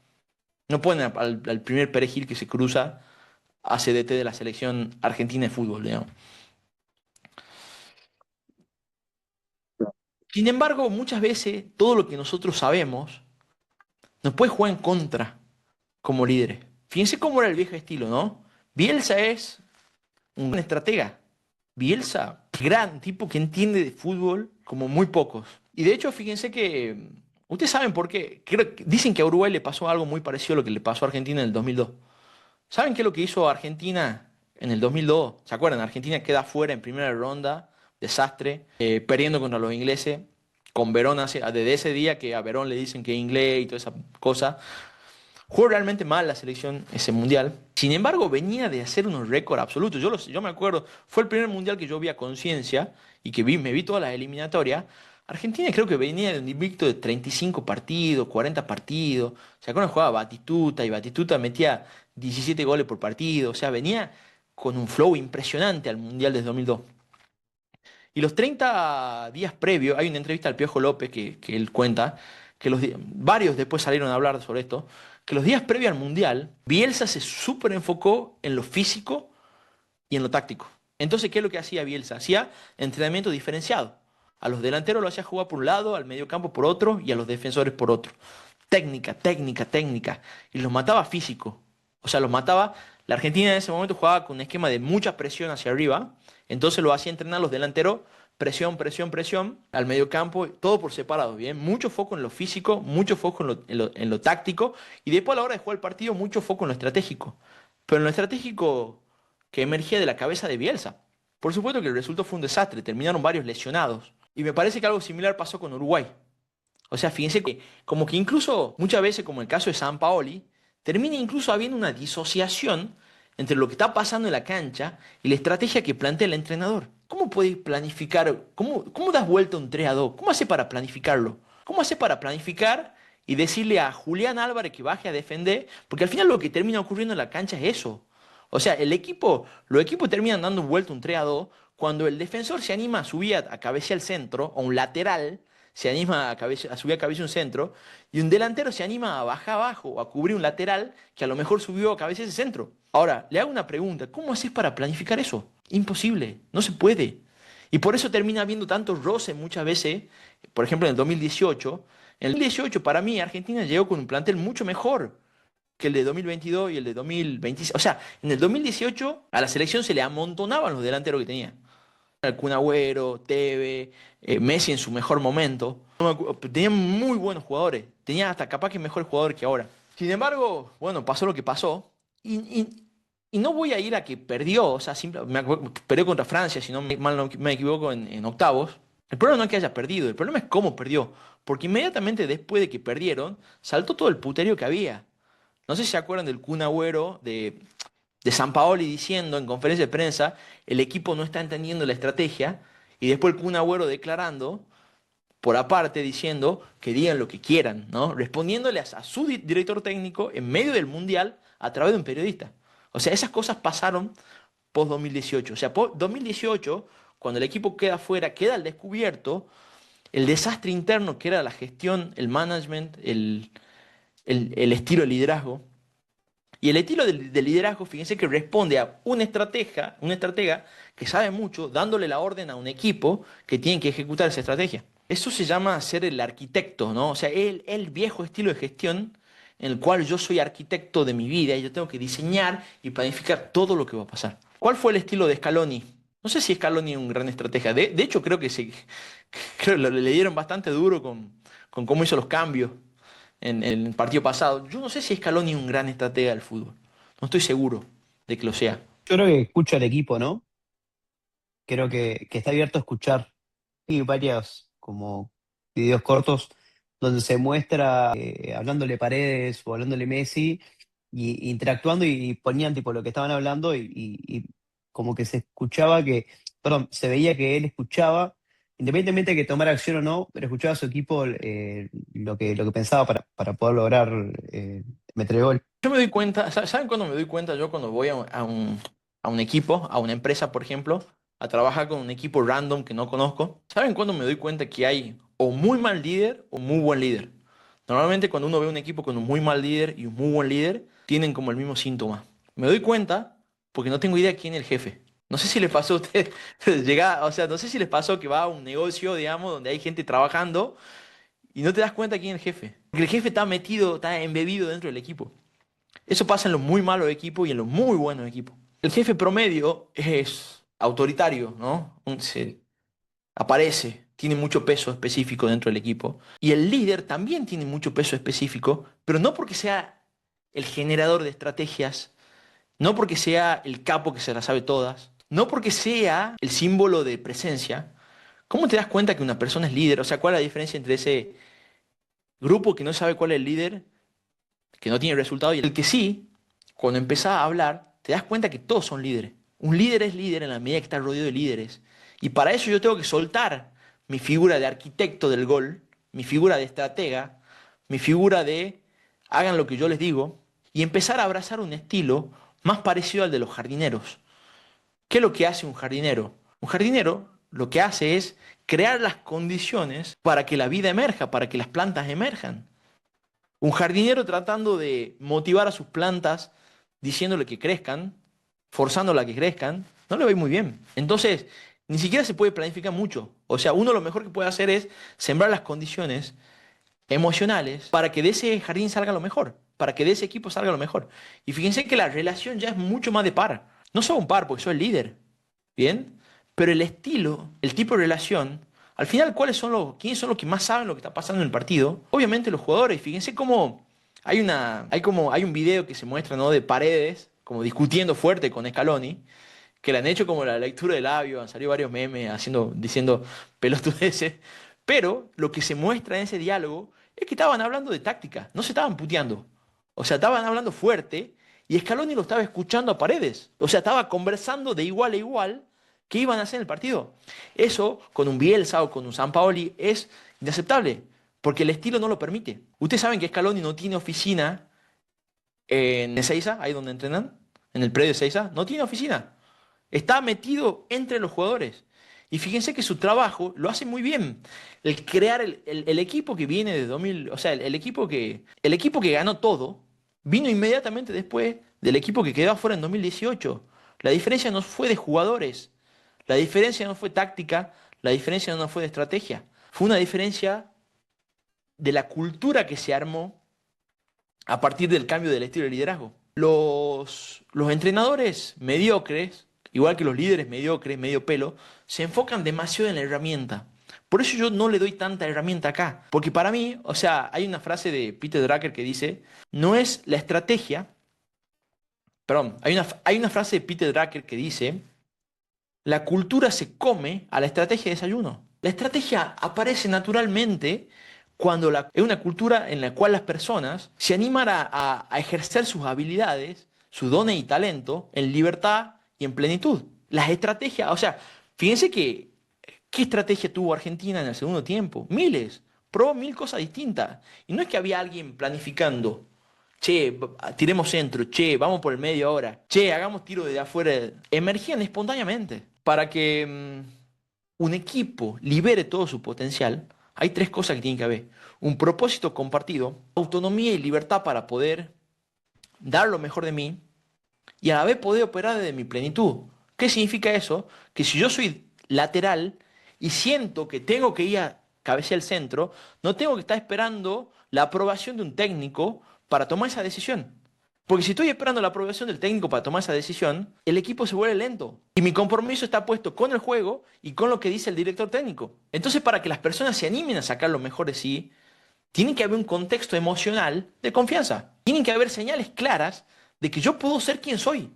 No ponen al primer perejil que se cruza a CDT de la selección argentina de fútbol, digamos. Sin embargo, muchas veces todo lo que nosotros sabemos nos puede jugar en contra como líderes. Fíjense cómo era el viejo estilo, ¿no? Bielsa es un gran estratega. Bielsa, gran tipo que entiende de fútbol como muy pocos. Y de hecho, fíjense que ustedes saben por qué. Dicen que a Uruguay le pasó algo muy parecido a lo que le pasó a Argentina en el 2002. ¿Saben qué es lo que hizo Argentina en el 2002? ¿Se acuerdan? Argentina queda fuera en primera ronda, desastre, perdiendo contra los ingleses, con Verón desde ese día que a Verón le dicen que es inglés y toda esa cosa. Jugó realmente mal la selección ese mundial. Sin embargo, venía de hacer unos récords absolutos. Yo me acuerdo, fue el primer mundial que yo vi a conciencia y que me vi todas las eliminatorias. Argentina creo que venía de un invicto de 35 partidos, 40 partidos. ¿Se acuerdan? Jugaba Batistuta y Batistuta metía 17 goles por partido. O sea, venía con un flow impresionante al mundial de 2002. Y los 30 días previos, hay una entrevista al Piojo López que él cuenta, varios después salieron a hablar sobre esto, que los días previos al Mundial, Bielsa se súper enfocó en lo físico y en lo táctico. Entonces, ¿qué es lo que hacía Bielsa? Hacía entrenamiento diferenciado. A los delanteros lo hacía jugar por un lado, al mediocampo por otro y a los defensores por otro. Técnica, técnica, técnica. Y los mataba físico. O sea, los mataba. La Argentina en ese momento jugaba con un esquema de mucha presión hacia arriba. Entonces lo hacía entrenar los delanteros. Presión, presión, presión. Al mediocampo, todo por separado. Bien. Mucho foco en lo físico, mucho foco en lo táctico. Y después a la hora de jugar el partido, mucho foco en lo estratégico. Pero en lo estratégico que emergía de la cabeza de Bielsa. Por supuesto que el resultado fue un desastre. Terminaron varios lesionados. Y me parece que algo similar pasó con Uruguay. O sea, fíjense que como que incluso muchas veces, como el caso de Sampaoli, termina incluso habiendo una disociación entre lo que está pasando en la cancha y la estrategia que plantea el entrenador. ¿Cómo puedes planificar? ¿Cómo das vuelta un 3-2? ¿Cómo hace para planificarlo? ¿Cómo hace para planificar y decirle a Julián Álvarez que baje a defender? Porque al final lo que termina ocurriendo en la cancha es eso. O sea, los equipos terminan dando vuelta un 3-2 cuando el defensor se anima a subir a cabecear al centro, o un lateral se anima a subir a cabeza un centro, y un delantero se anima a bajar abajo o a cubrir un lateral que a lo mejor subió a cabeza ese centro. Ahora, le hago una pregunta, ¿cómo haces para planificar eso? Imposible, no se puede. Y por eso termina habiendo tantos roces muchas veces, por ejemplo en el 2018. En el 2018 para mí Argentina llegó con un plantel mucho mejor que el de 2022 y el de 2026. O sea, en el 2018 a la selección se le amontonaban los delanteros que tenía. El Kun Agüero, Teve, Messi en su mejor momento. No tenía muy buenos jugadores. Tenía hasta capaz que mejor jugador que ahora. Sin embargo, bueno, pasó lo que pasó. Y no voy a ir a que perdió. O sea, perdió contra Francia, si no mal no me equivoco, en octavos. El problema no es que haya perdido, el problema es cómo perdió. Porque inmediatamente después de que perdieron, saltó todo el puterío que había. No sé si se acuerdan del Kun Agüero de Sampaoli diciendo en conferencia de prensa, el equipo no está entendiendo la estrategia, y después el Kun Agüero declarando, por aparte, diciendo que digan lo que quieran, ¿no? Respondiéndole a su director técnico en medio del Mundial a través de un periodista. O sea, esas cosas pasaron post 2018. O sea, post 2018, cuando el equipo queda fuera, queda al descubierto el desastre interno que era la gestión, el management, el estilo de liderazgo. Y el estilo de liderazgo, fíjense que responde a un estratega que sabe mucho, dándole la orden a un equipo que tiene que ejecutar esa estrategia. Eso se llama ser el arquitecto, ¿no? O sea, el viejo estilo de gestión en el cual yo soy arquitecto de mi vida y yo tengo que diseñar y planificar todo lo que va a pasar. ¿Cuál fue el estilo de Scaloni? No sé si Scaloni es un gran estratega. De hecho, creo que creo que le dieron bastante duro con cómo hizo los cambios en el partido pasado. Yo no sé si Scaloni es un gran estratega del fútbol. No estoy seguro de que lo sea. Yo creo que escucha al equipo, ¿no? Creo que está abierto a escuchar. Y varios como videos cortos donde se muestra hablándole Paredes o hablándole Messi y interactuando y ponían tipo lo que estaban hablando y como que se escuchaba que, perdón, se veía que él escuchaba, independientemente de que tomara acción o no, pero escuchaba a su equipo lo que pensaba para poder lograr meter el gol. Yo me doy cuenta, ¿saben cuándo me doy cuenta yo cuando voy a un equipo, a una empresa, por ejemplo, a trabajar con un equipo random que no conozco? ¿Saben cuándo me doy cuenta que hay o muy mal líder o muy buen líder? Normalmente cuando uno ve un equipo con un muy mal líder y un muy buen líder, tienen como el mismo síntoma. Me doy cuenta porque no tengo idea quién es el jefe. No sé si les pasó a ustedes, o sea, no sé si les pasó que va a un negocio, digamos, donde hay gente trabajando y no te das cuenta quién es el jefe. Porque el jefe está metido, está embebido dentro del equipo. Eso pasa en los muy malos equipos y en los muy buenos equipos. El jefe promedio es autoritario, ¿no? Aparece, tiene mucho peso específico dentro del equipo. Y el líder también tiene mucho peso específico, pero no porque sea el generador de estrategias, no porque sea el capo que se las sabe todas, no porque sea el símbolo de presencia. ¿Cómo te das cuenta que una persona es líder? O sea, ¿cuál es la diferencia entre ese grupo que no sabe cuál es el líder, que no tiene resultado, y el que sí, cuando empezás a hablar, te das cuenta que todos son líderes? Un líder es líder en la medida que está rodeado de líderes. Y para eso yo tengo que soltar mi figura de arquitecto del gol, mi figura de estratega, mi figura de hagan lo que yo les digo, y empezar a abrazar un estilo más parecido al de los jardineros. ¿Qué es lo que hace un jardinero? Un jardinero lo que hace es crear las condiciones para que la vida emerja, para que las plantas emerjan. Un jardinero tratando de motivar a sus plantas, diciéndole que crezcan, forzándolas a que crezcan, no le va a ir muy bien. Entonces, ni siquiera se puede planificar mucho. O sea, uno lo mejor que puede hacer es sembrar las condiciones emocionales para que de ese jardín salga lo mejor, para que de ese equipo salga lo mejor. Y fíjense que la relación ya es mucho más de par. No soy un par porque soy el líder, ¿bien? Pero el estilo, el tipo de relación, al final, quiénes son los que más saben lo que está pasando en el partido? Obviamente los jugadores. Fíjense cómo hay un video que se muestra, ¿no? De Paredes, como discutiendo fuerte con Scaloni, que le han hecho como la lectura de labios, han salido varios memes diciendo pelotudeces, pero lo que se muestra en ese diálogo es que estaban hablando de táctica, no se estaban puteando. O sea, estaban hablando fuerte y Scaloni lo estaba escuchando a Paredes. O sea, estaba conversando de igual a igual qué iban a hacer en el partido. Eso, con un Bielsa o con un Sampaoli, es inaceptable, porque el estilo no lo permite. Ustedes saben que Scaloni no tiene oficina en Ezeiza, ahí donde entrenan, en el predio de Ezeiza, no tiene oficina. Está metido entre los jugadores. Y fíjense que su trabajo lo hace muy bien. El crear el equipo que viene de 2000, o sea, el equipo que ganó todo, vino inmediatamente después del equipo que quedó afuera en 2018. La diferencia no fue de jugadores, la diferencia no fue táctica, la diferencia no fue de estrategia. Fue una diferencia de la cultura que se armó a partir del cambio del estilo de liderazgo. Los entrenadores mediocres, igual que los líderes mediocres, medio pelo, se enfocan demasiado en la herramienta. Por eso yo no le doy tanta herramienta acá. Porque para mí, o sea, hay una frase de Peter Drucker que dice, no es la estrategia, perdón, hay una frase de Peter Drucker que dice, la cultura se come a la estrategia de desayuno. La estrategia aparece naturalmente cuando es una cultura en la cual las personas se animan a ejercer sus habilidades, sus dones y talento en libertad y en plenitud. Las estrategias, o sea, fíjense qué estrategia tuvo Argentina en el segundo tiempo. Miles, probó mil cosas distintas. Y no es que había alguien planificando. Che, tiremos centro, che, vamos por el medio ahora, che, hagamos tiro desde afuera. Emergían espontáneamente. Para que un equipo libere todo su potencial, hay tres cosas que tienen que haber. Un propósito compartido, autonomía y libertad para poder dar lo mejor de mí y a la vez poder operar desde mi plenitud. ¿Qué significa eso? Que si yo soy lateral y siento que tengo que ir a cabecear el centro, no tengo que estar esperando la aprobación de un técnico para tomar esa decisión. Porque si estoy esperando la aprobación del técnico para tomar esa decisión, el equipo se vuelve lento. Y mi compromiso está puesto con el juego y con lo que dice el director técnico. Entonces, para que las personas se animen a sacar lo mejor de sí, tiene que haber un contexto emocional de confianza. Tienen que haber señales claras de que yo puedo ser quien soy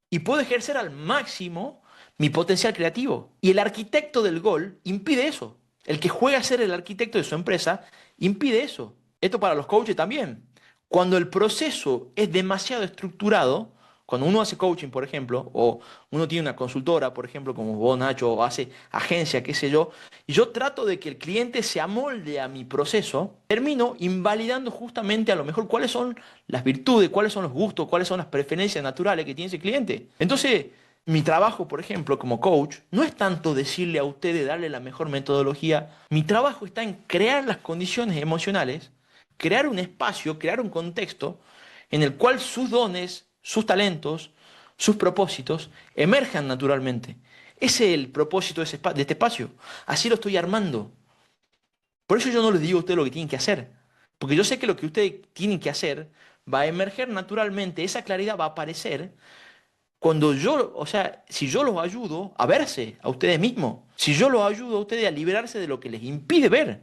y puedo ejercer al máximo mi potencial creativo. Y el arquitecto del gol impide eso. El que juega a ser el arquitecto de su empresa impide eso. Esto para los coaches también. Cuando el proceso es demasiado estructurado, cuando uno hace coaching, por ejemplo, o uno tiene una consultora, por ejemplo, como vos, Nacho, o hace agencia, qué sé yo, y yo trato de que el cliente se amolde a mi proceso, termino invalidando justamente a lo mejor cuáles son las virtudes, cuáles son los gustos, cuáles son las preferencias naturales que tiene ese cliente. Entonces, mi trabajo, por ejemplo, como coach, no es tanto decirle a ustedes, darle la mejor metodología. Mi trabajo está en crear las condiciones emocionales, crear un espacio, crear un contexto en el cual sus dones, sus talentos, sus propósitos emerjan naturalmente. Ese es el propósito de este espacio. Así lo estoy armando. Por eso yo no les digo a ustedes lo que tienen que hacer. Porque yo sé que lo que ustedes tienen que hacer va a emerger naturalmente, esa claridad va a aparecer cuando yo, o sea, si yo los ayudo a verse a ustedes mismos, si yo los ayudo a ustedes a liberarse de lo que les impide ver,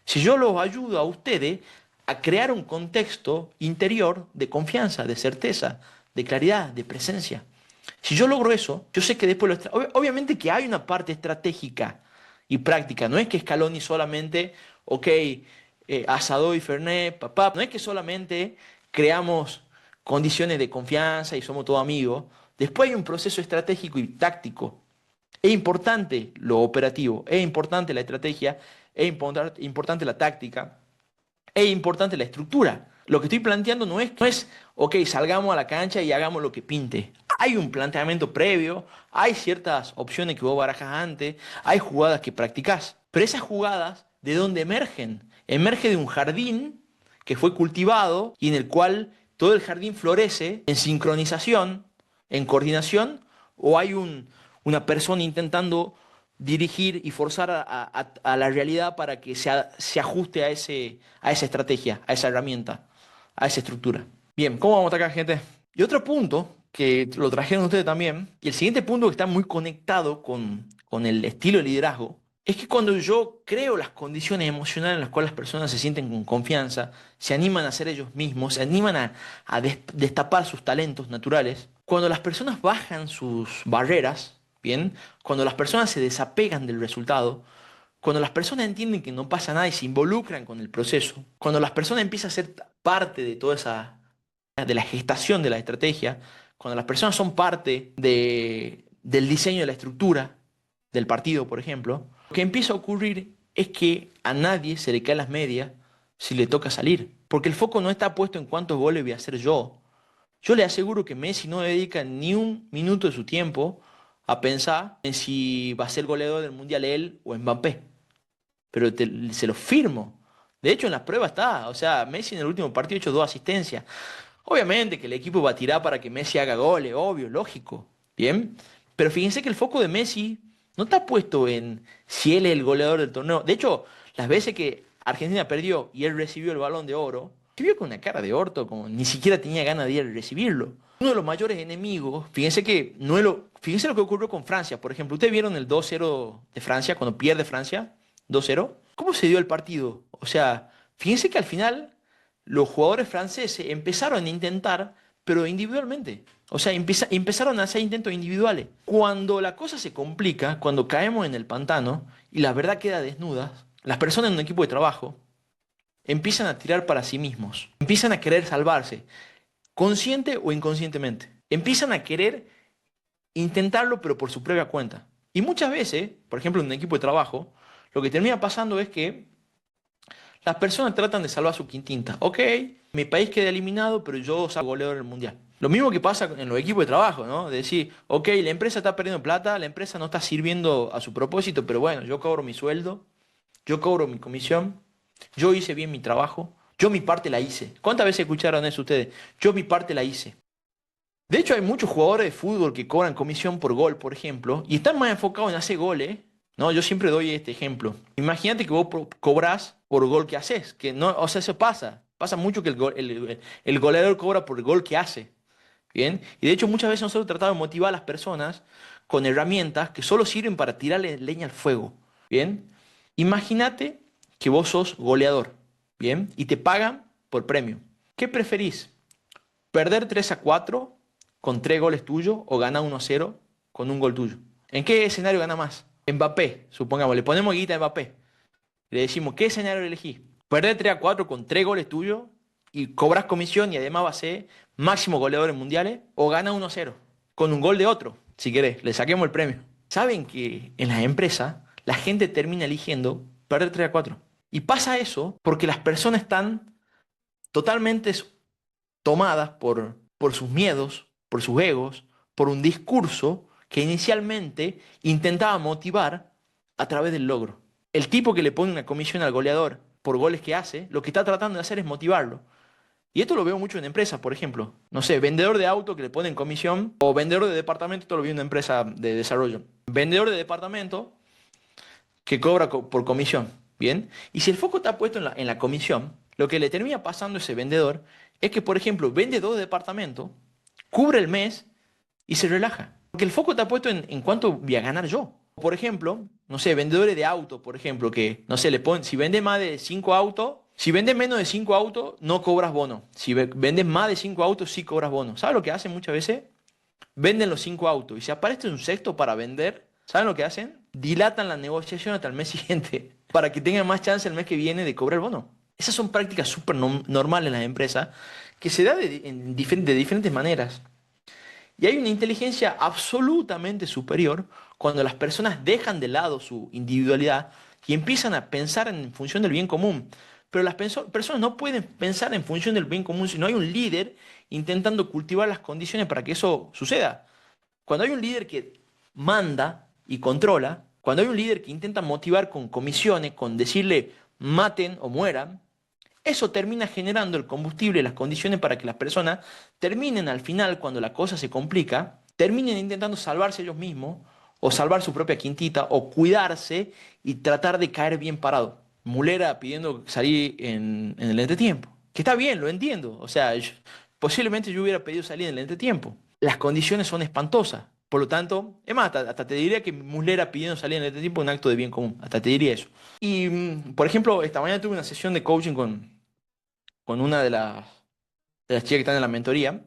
si yo los ayudo a ustedes a crear un contexto interior de confianza, de certeza, de claridad, de presencia. Si yo logro eso, yo sé que después obviamente que hay una parte estratégica y práctica. No es que Scaloni solamente, ok, asado y Fernet, papá. No es que solamente creamos condiciones de confianza y somos todos amigos. Después hay un proceso estratégico y táctico. Es importante lo operativo, es importante la estrategia, es importante la táctica, es importante la estructura. Lo que estoy planteando no es, ok, salgamos a la cancha y hagamos lo que pinte. Hay un planteamiento previo, hay ciertas opciones que vos barajas antes, hay jugadas que practicás. Pero esas jugadas, ¿de dónde emergen? Emerge de un jardín que fue cultivado y en el cual todo el jardín florece en sincronización, en coordinación, o hay una persona intentando dirigir y forzar a la realidad para que se ajuste a esa estrategia, a esa herramienta, a esa estructura. Bien, ¿cómo vamos acá, gente? Y otro punto que lo trajeron ustedes también, y el siguiente punto que está muy conectado con el estilo de liderazgo, es que cuando yo creo las condiciones emocionales en las cuales las personas se sienten con confianza, se animan a ser ellos mismos, se animan a destapar sus talentos naturales, cuando las personas bajan sus barreras, ¿bien? Cuando las personas se desapegan del resultado, cuando las personas entienden que no pasa nada y se involucran con el proceso, cuando las personas empiezan a ser parte de toda de la gestación de la estrategia, cuando las personas son parte del diseño de la estructura del partido, por ejemplo, lo que empieza a ocurrir es que a nadie se le caen las medias si le toca salir, porque el foco no está puesto en cuántos goles voy a hacer yo. Yo le aseguro que Messi no dedica ni un minuto de su tiempo a pensar en si va a ser goleador del Mundial él o Mbappé, pero se lo firmo. De hecho, en las pruebas está. O sea, Messi en el último partido ha hecho 2 asistencias. Obviamente que el equipo va a tirar para que Messi haga goles, obvio, lógico. Bien. Pero fíjense que el foco de Messi no está puesto en si él es el goleador del torneo. De hecho, las veces que Argentina perdió y él recibió el Balón de Oro, se vio con una cara de orto, como ni siquiera tenía ganas de ir a recibirlo. Uno de los mayores enemigos, fíjense que no es fíjense lo que ocurrió con Francia, por ejemplo. ¿Ustedes vieron el 2-0 de Francia, cuando pierde Francia 2-0? ¿Cómo se dio el partido? O sea, fíjense que al final los jugadores franceses empezaron a intentar, pero individualmente. O sea, empezaron a hacer intentos individuales. Cuando la cosa se complica, cuando caemos en el pantano y la verdad queda desnuda, las personas en un equipo de trabajo empiezan a tirar para sí mismos, empiezan a querer salvarse, consciente o inconscientemente. Empiezan a querer intentarlo, pero por su propia cuenta. Y muchas veces, por ejemplo, en un equipo de trabajo, lo que termina pasando es que las personas tratan de salvar su quintinta. Ok, mi país queda eliminado, pero yo salgo goleador del mundial. Lo mismo que pasa en los equipos de trabajo, ¿no? De decir, ok, la empresa está perdiendo plata, la empresa no está sirviendo a su propósito, pero bueno, yo cobro mi sueldo, yo cobro mi comisión, yo hice bien mi trabajo, yo mi parte la hice. ¿Cuántas veces escucharon eso ustedes? Yo mi parte la hice. De hecho, hay muchos jugadores de fútbol que cobran comisión por gol, por ejemplo, y están más enfocados en hacer goles, ¿no? Yo siempre doy este ejemplo. Imagínate que vos cobrás por gol que haces, que no, o sea, eso pasa. Pasa mucho que el goleador cobra por el gol que hace, ¿bien? Y de hecho, muchas veces nosotros tratamos de motivar a las personas con herramientas que solo sirven para tirarle leña al fuego, ¿bien? Imagínate que vos sos goleador, ¿bien? Y te pagan por premio. ¿Qué preferís? ¿Perder 3-4 con 3 goles tuyos o ganar 1-0 con un gol tuyo? ¿En qué escenario gana más? Mbappé, supongamos, le ponemos guita a Mbappé. Le decimos, ¿qué escenario elegís? ¿Perder 3-4 con 3 goles tuyos y cobras comisión y además va a ser máximo goleador en mundiales? ¿O gana 1-0 con un gol de otro? Si querés, le saquemos el premio. ¿Saben que en las empresas la gente termina eligiendo perder 3-4? Y pasa eso porque las personas están totalmente tomadas por sus miedos, por sus egos, por un discurso que inicialmente intentaba motivar a través del logro. El tipo que le pone una comisión al goleador por goles que hace, lo que está tratando de hacer es motivarlo. Y esto lo veo mucho en empresas, por ejemplo. No sé, vendedor de auto que le ponen comisión o vendedor de departamento, esto lo veo en una empresa de desarrollo. Vendedor de departamento que cobra por comisión, ¿bien? Y si el foco está puesto en la comisión, lo que le termina pasando a ese vendedor es que, por ejemplo, vende 2 departamentos, cubre el mes y se relaja. Porque el foco está puesto en cuánto voy a ganar yo. Por ejemplo, no sé, vendedores de autos, por ejemplo, que, no sé, le ponen, si vende más de 5 autos, si vendes menos de 5 autos, no cobras bono. Si vendes más de 5 autos, sí cobras bono. ¿Sabes lo que hacen muchas veces? Venden los 5 autos y si aparece un sexto para vender, ¿saben lo que hacen? Dilatan la negociación hasta el mes siguiente para que tengan más chance el mes que viene de cobrar bono. Esas son prácticas súper normales en las empresas que se da de diferentes maneras. Y hay una inteligencia absolutamente superior cuando las personas dejan de lado su individualidad y empiezan a pensar en función del bien común. pero las personas no pueden pensar en función del bien común si no hay un líder intentando cultivar las condiciones para que eso suceda. Cuando hay un líder que manda y controla, cuando hay un líder que intenta motivar con comisiones, con decirle maten o mueran, eso termina generando el combustible, las condiciones para que las personas terminen al final, cuando la cosa se complica, terminen intentando salvarse ellos mismos, o salvar su propia quintita, o cuidarse y tratar de caer bien parado. Mulera pidiendo salir en el entretiempo. Que está bien, lo entiendo. O sea, posiblemente yo hubiera pedido salir en el entretiempo. Las condiciones son espantosas. Por lo tanto, es más, hasta te diría que Muslera pidiendo salir en el entretiempo es un acto de bien común. Hasta te diría eso. Y, por ejemplo, esta mañana tuve una sesión de coaching con una de las chicas que están en la mentoría.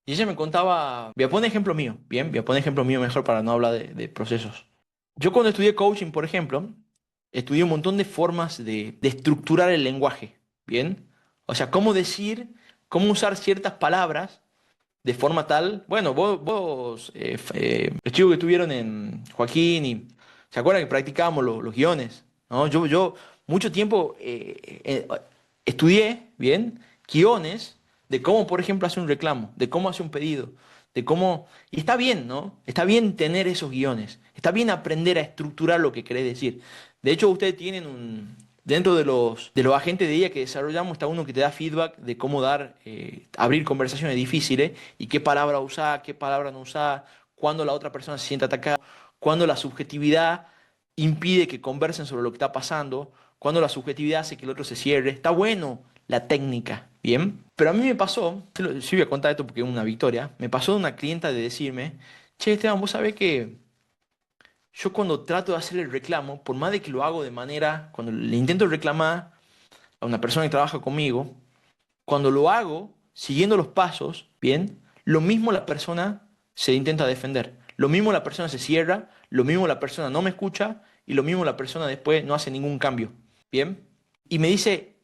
Y ella me contaba, voy a poner ejemplo mío, bien, voy a poner ejemplo mío mejor para no hablar de procesos. Yo cuando estudié coaching, por ejemplo, estudié un montón de formas de estructurar el lenguaje, ¿bien? O sea, cómo decir, cómo usar ciertas palabras de forma tal, bueno, los chicos que estuvieron en Joaquín y se acuerdan que practicábamos los guiones, ¿no? Yo mucho tiempo estudié, bien, guiones de cómo, por ejemplo, hace un reclamo, de cómo hace un pedido, de cómo... Y está bien, ¿no? Está bien tener esos guiones, está bien aprender a estructurar lo que querés decir. De hecho, ustedes tienen dentro de los agentes de IA que desarrollamos, está uno que te da feedback de cómo abrir conversaciones difíciles y qué palabra usar, qué palabra no usar, cuándo la otra persona se siente atacada, cuándo la subjetividad impide que conversen sobre lo que está pasando, cuándo la subjetividad hace que el otro se cierre. Está bueno la técnica, ¿bien? Pero a mí me pasó, sí voy a contar esto porque es una victoria, me pasó de una clienta de decirme, che, Esteban, vos sabés que yo cuando trato de hacer el reclamo, por más de que lo hago de manera, cuando le intento reclamar a una persona que trabaja conmigo, cuando lo hago siguiendo los pasos, bien, lo mismo la persona se intenta defender, lo mismo la persona se cierra, lo mismo la persona no me escucha y lo mismo la persona después no hace ningún cambio, bien. Y me dice,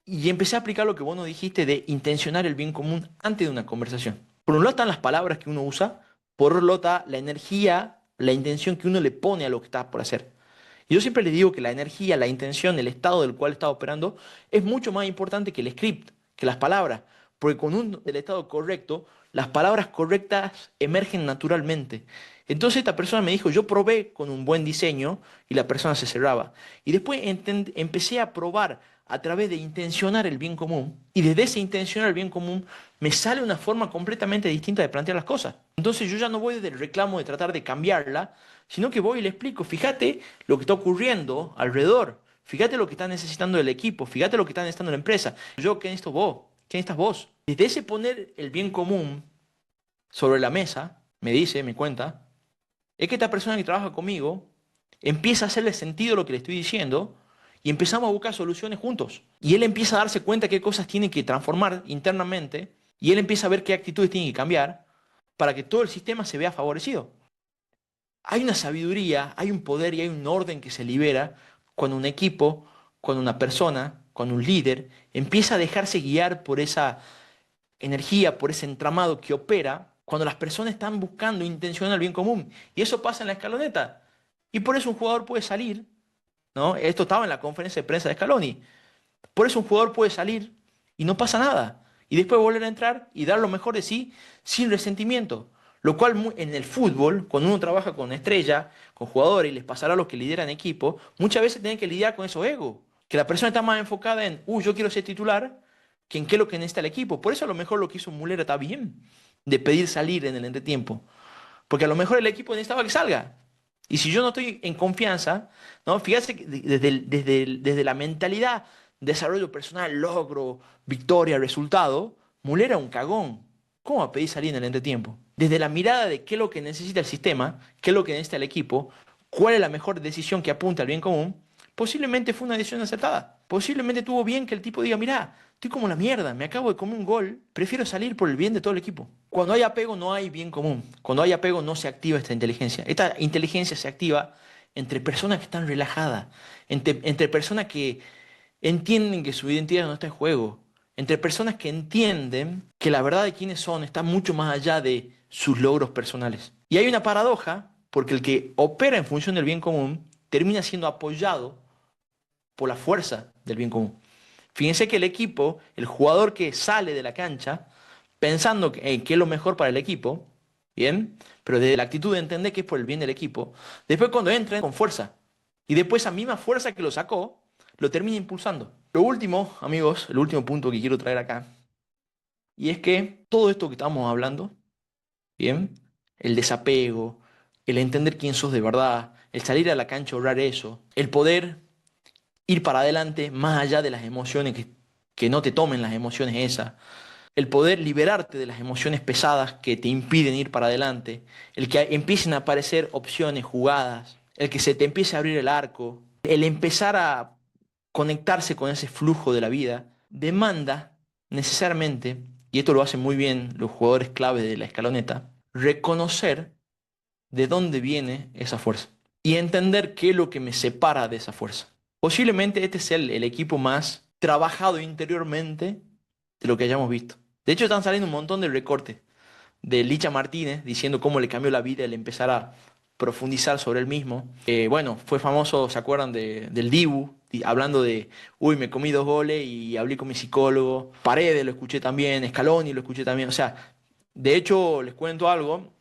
y empecé a aplicar lo que vos nos dijiste de intencionar el bien común antes de una conversación. Por un lado están las palabras que uno usa, por otro lado está la energía, la intención que uno le pone a lo que está por hacer. Y yo siempre les digo que la energía, la intención, el estado del cual está operando es mucho más importante que el script, que las palabras. Porque con el estado correcto, las palabras correctas emergen naturalmente. Entonces esta persona me dijo, yo probé con un buen diseño y la persona se cerraba. Y después empecé a probar a través de intencionar el bien común. Y desde ese intencionar el bien común me sale una forma completamente distinta de plantear las cosas. Entonces yo ya no voy desde el reclamo de tratar de cambiarla, sino que voy y le explico, fíjate lo que está ocurriendo alrededor, fíjate lo que está necesitando el equipo, fíjate lo que está necesitando la empresa. Yo, ¿qué necesito vos? ¿Qué necesitas vos? Desde ese poner el bien común sobre la mesa, me dice, me cuenta, es que esta persona que trabaja conmigo empieza a hacerle sentido lo que le estoy diciendo y empezamos a buscar soluciones juntos. Y él empieza a darse cuenta qué cosas tiene que transformar internamente y él empieza a ver qué actitudes tiene que cambiar para que todo el sistema se vea favorecido. Hay una sabiduría, hay un poder y hay un orden que se libera cuando un equipo, cuando una persona, cuando un líder empieza a dejarse guiar por esa energía, por ese entramado que opera, cuando las personas están buscando intencionar el bien común. Y eso pasa en la escaloneta. Y por eso un jugador puede salir, ¿no? Esto estaba en la conferencia de prensa de Scaloni. Por eso un jugador puede salir y no pasa nada. Y después volver a entrar y dar lo mejor de sí sin resentimiento. Lo cual en el fútbol, cuando uno trabaja con estrella, con jugadores, y les pasará a los que lideran equipo, muchas veces tienen que lidiar con esos egos. Que la persona está más enfocada en, yo quiero ser titular, que en qué es lo que necesita el equipo. Por eso a lo mejor lo que hizo Müller está bien, de pedir salir en el entretiempo. Porque a lo mejor el equipo necesitaba que salga. Y si yo no estoy en confianza, ¿no? Fíjate que desde la mentalidad, desarrollo personal, logro, victoria, resultado, Müller era un cagón. ¿Cómo va a pedir salir en el entretiempo? Desde la mirada de qué es lo que necesita el sistema, qué es lo que necesita el equipo, cuál es la mejor decisión que apunta al bien común, posiblemente fue una decisión acertada. Posiblemente tuvo bien que el tipo diga, mirá, estoy como la mierda, me acabo de comer un gol, prefiero salir por el bien de todo el equipo. Cuando hay apego no hay bien común. Cuando hay apego no se activa esta inteligencia. Esta inteligencia se activa entre personas que están relajadas, entre personas que entienden que su identidad no está en juego, entre personas que entienden que la verdad de quiénes son está mucho más allá de sus logros personales. Y hay una paradoja, porque el que opera en función del bien común termina siendo apoyado por la fuerza del bien común. Fíjense que el equipo, el jugador que sale de la cancha, pensando que es lo mejor para el equipo, ¿bien? Pero desde la actitud de entender que es por el bien del equipo, después cuando entra con fuerza, y después esa misma fuerza que lo sacó, lo termina impulsando. Lo último, amigos, el último punto que quiero traer acá, y es que todo esto que estamos hablando, ¿bien? El desapego, el entender quién sos de verdad, el salir a la cancha a orar eso, el poder ir para adelante más allá de las emociones, que no te tomen las emociones esas, el poder liberarte de las emociones pesadas que te impiden ir para adelante, el que empiecen a aparecer opciones, jugadas, el que se te empiece a abrir el arco, el empezar a conectarse con ese flujo de la vida, demanda necesariamente, y esto lo hacen muy bien los jugadores clave de la escaloneta, reconocer de dónde viene esa fuerza y entender qué es lo que me separa de esa fuerza. Posiblemente este sea el equipo más trabajado interiormente de lo que hayamos visto. De hecho, están saliendo un montón de recortes de Licha Martínez diciendo cómo le cambió la vida el empezar a profundizar sobre él mismo. Bueno, fue famoso, ¿se acuerdan del Dibu? Hablando de, uy, me comí 2 goles y hablé con mi psicólogo. Paredes lo escuché también, Scaloni lo escuché también. O sea, de hecho, les cuento algo.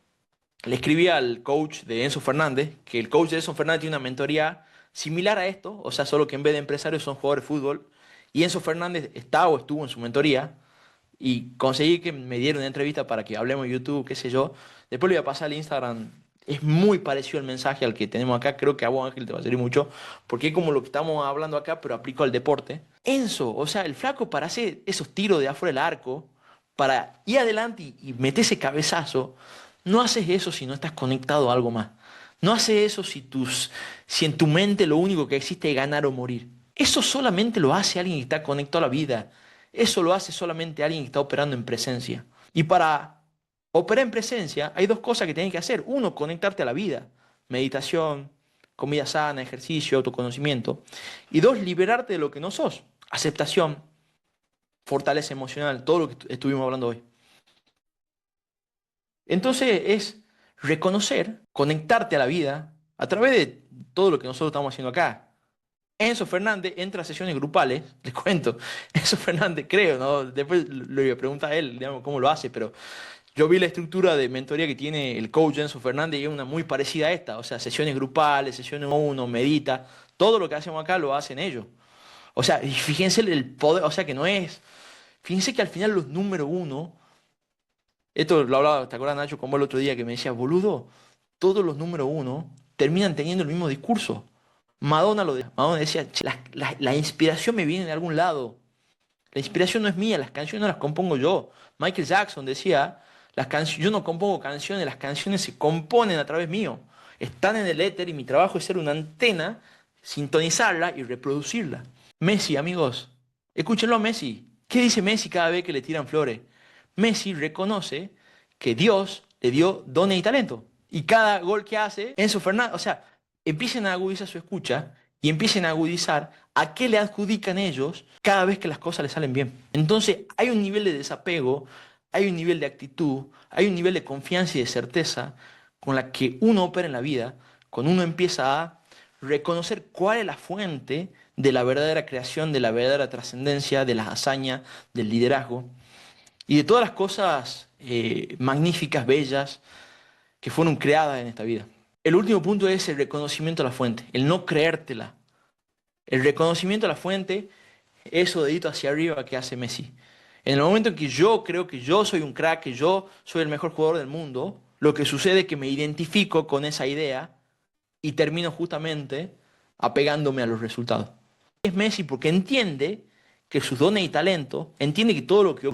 Le escribí al coach de Enzo Fernández, que el coach de Enzo Fernández tiene una mentoría similar a esto, o sea, solo que en vez de empresarios son jugadores de fútbol. Y Enzo Fernández está o estuvo en su mentoría y conseguí que me diera una entrevista para que hablemos en YouTube, qué sé yo. Después le voy a pasar el Instagram. Es muy parecido el mensaje al que tenemos acá. Creo que a vos, Ángel, te va a servir mucho, porque es como lo que estamos hablando acá, pero aplico al deporte. Enzo, o sea, el flaco para hacer esos tiros de afuera del arco, para ir adelante y meter ese cabezazo, no haces eso si no estás conectado a algo más. No haces eso si en tu mente lo único que existe es ganar o morir. Eso solamente lo hace alguien que está conectado a la vida. Eso lo hace solamente alguien que está operando en presencia. Y para operar en presencia hay dos cosas que tienes que hacer. Uno, conectarte a la vida. Meditación, comida sana, ejercicio, autoconocimiento. Y dos, liberarte de lo que no sos. Aceptación, fortaleza emocional, todo lo que estuvimos hablando hoy. Entonces es reconocer, conectarte a la vida a través de todo lo que nosotros estamos haciendo acá. Enzo Fernández entra a sesiones grupales, les cuento. Enzo Fernández, creo, ¿no? Después le voy a preguntar a él, digamos, cómo lo hace, pero yo vi la estructura de mentoría que tiene el coach Enzo Fernández y es una muy parecida a esta. O sea, sesiones grupales, sesiones uno, medita. Todo lo que hacemos acá lo hacen ellos. O sea, y fíjense el poder, o sea, que no es. Fíjense que al final los número uno, esto lo hablaba, ¿te acuerdas, Nacho, con vos el otro día que me decía, boludo, todos los número uno terminan teniendo el mismo discurso? Madonna decía, "Che, la inspiración me viene de algún lado. La inspiración no es mía, las canciones no las compongo yo. Michael Jackson decía, yo no compongo canciones, las canciones se componen a través mío. Están en el éter y mi trabajo es ser una antena, sintonizarla y reproducirla. Messi, amigos, escúchenlo a Messi. ¿Qué dice Messi cada vez que le tiran flores? Messi reconoce que Dios le dio dones y talento. Y cada gol que hace, Enzo Fernández, o sea, empiecen a agudizar su escucha y empiecen a agudizar a qué le adjudican ellos cada vez que las cosas les salen bien. Entonces hay un nivel de desapego, hay un nivel de actitud, hay un nivel de confianza y de certeza con la que uno opera en la vida, cuando uno empieza a reconocer cuál es la fuente de la verdadera creación, de la verdadera trascendencia, de las hazañas, del liderazgo y de todas las cosas magníficas, bellas, que fueron creadas en esta vida. El último punto es el reconocimiento a la fuente, el no creértela. El reconocimiento a la fuente, eso dedito hacia arriba que hace Messi. En el momento en que yo creo que yo soy un crack, que yo soy el mejor jugador del mundo, lo que sucede es que me identifico con esa idea y termino justamente apegándome a los resultados. Es Messi porque entiende que sus dones y talentos, entiende que todo lo que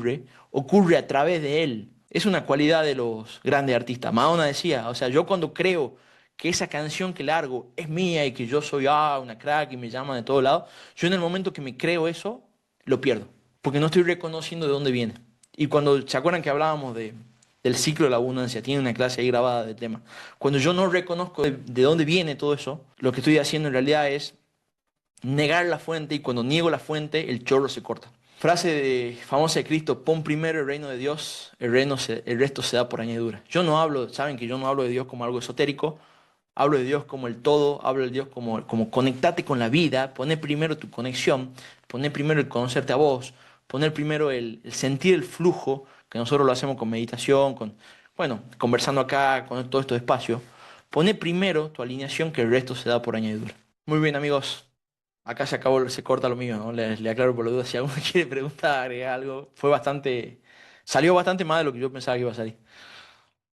ocurre a través de él. Es una cualidad de los grandes artistas. Madonna decía, o sea, yo cuando creo que esa canción que largo es mía y que yo soy una crack y me llaman de todos lados, yo en el momento que me creo eso, lo pierdo, porque no estoy reconociendo de dónde viene. Y cuando se acuerdan que hablábamos del ciclo de la abundancia, tiene una clase ahí grabada del tema. Cuando yo no reconozco de dónde viene todo eso, lo que estoy haciendo en realidad es negar la fuente y cuando niego la fuente, el chorro se corta. Frase famosa de Cristo, pon primero el reino de Dios, el resto se da por añadidura. Yo no hablo, saben que yo no hablo de Dios como algo esotérico, Hablo de Dios como el todo, hablo de Dios como conectate con la vida, poner primero tu conexión, poner primero el conocerte a vos, poner primero el sentir el flujo, que nosotros lo hacemos con meditación, bueno, conversando acá, con todo esto despacio. Poner primero tu alineación, que el resto se da por añadidura. Muy bien, amigos. Acá se acabó, se corta lo mío, ¿no? Le aclaro por la duda si alguno quiere preguntar, agregar algo. Salió bastante más de lo que yo pensaba que iba a salir.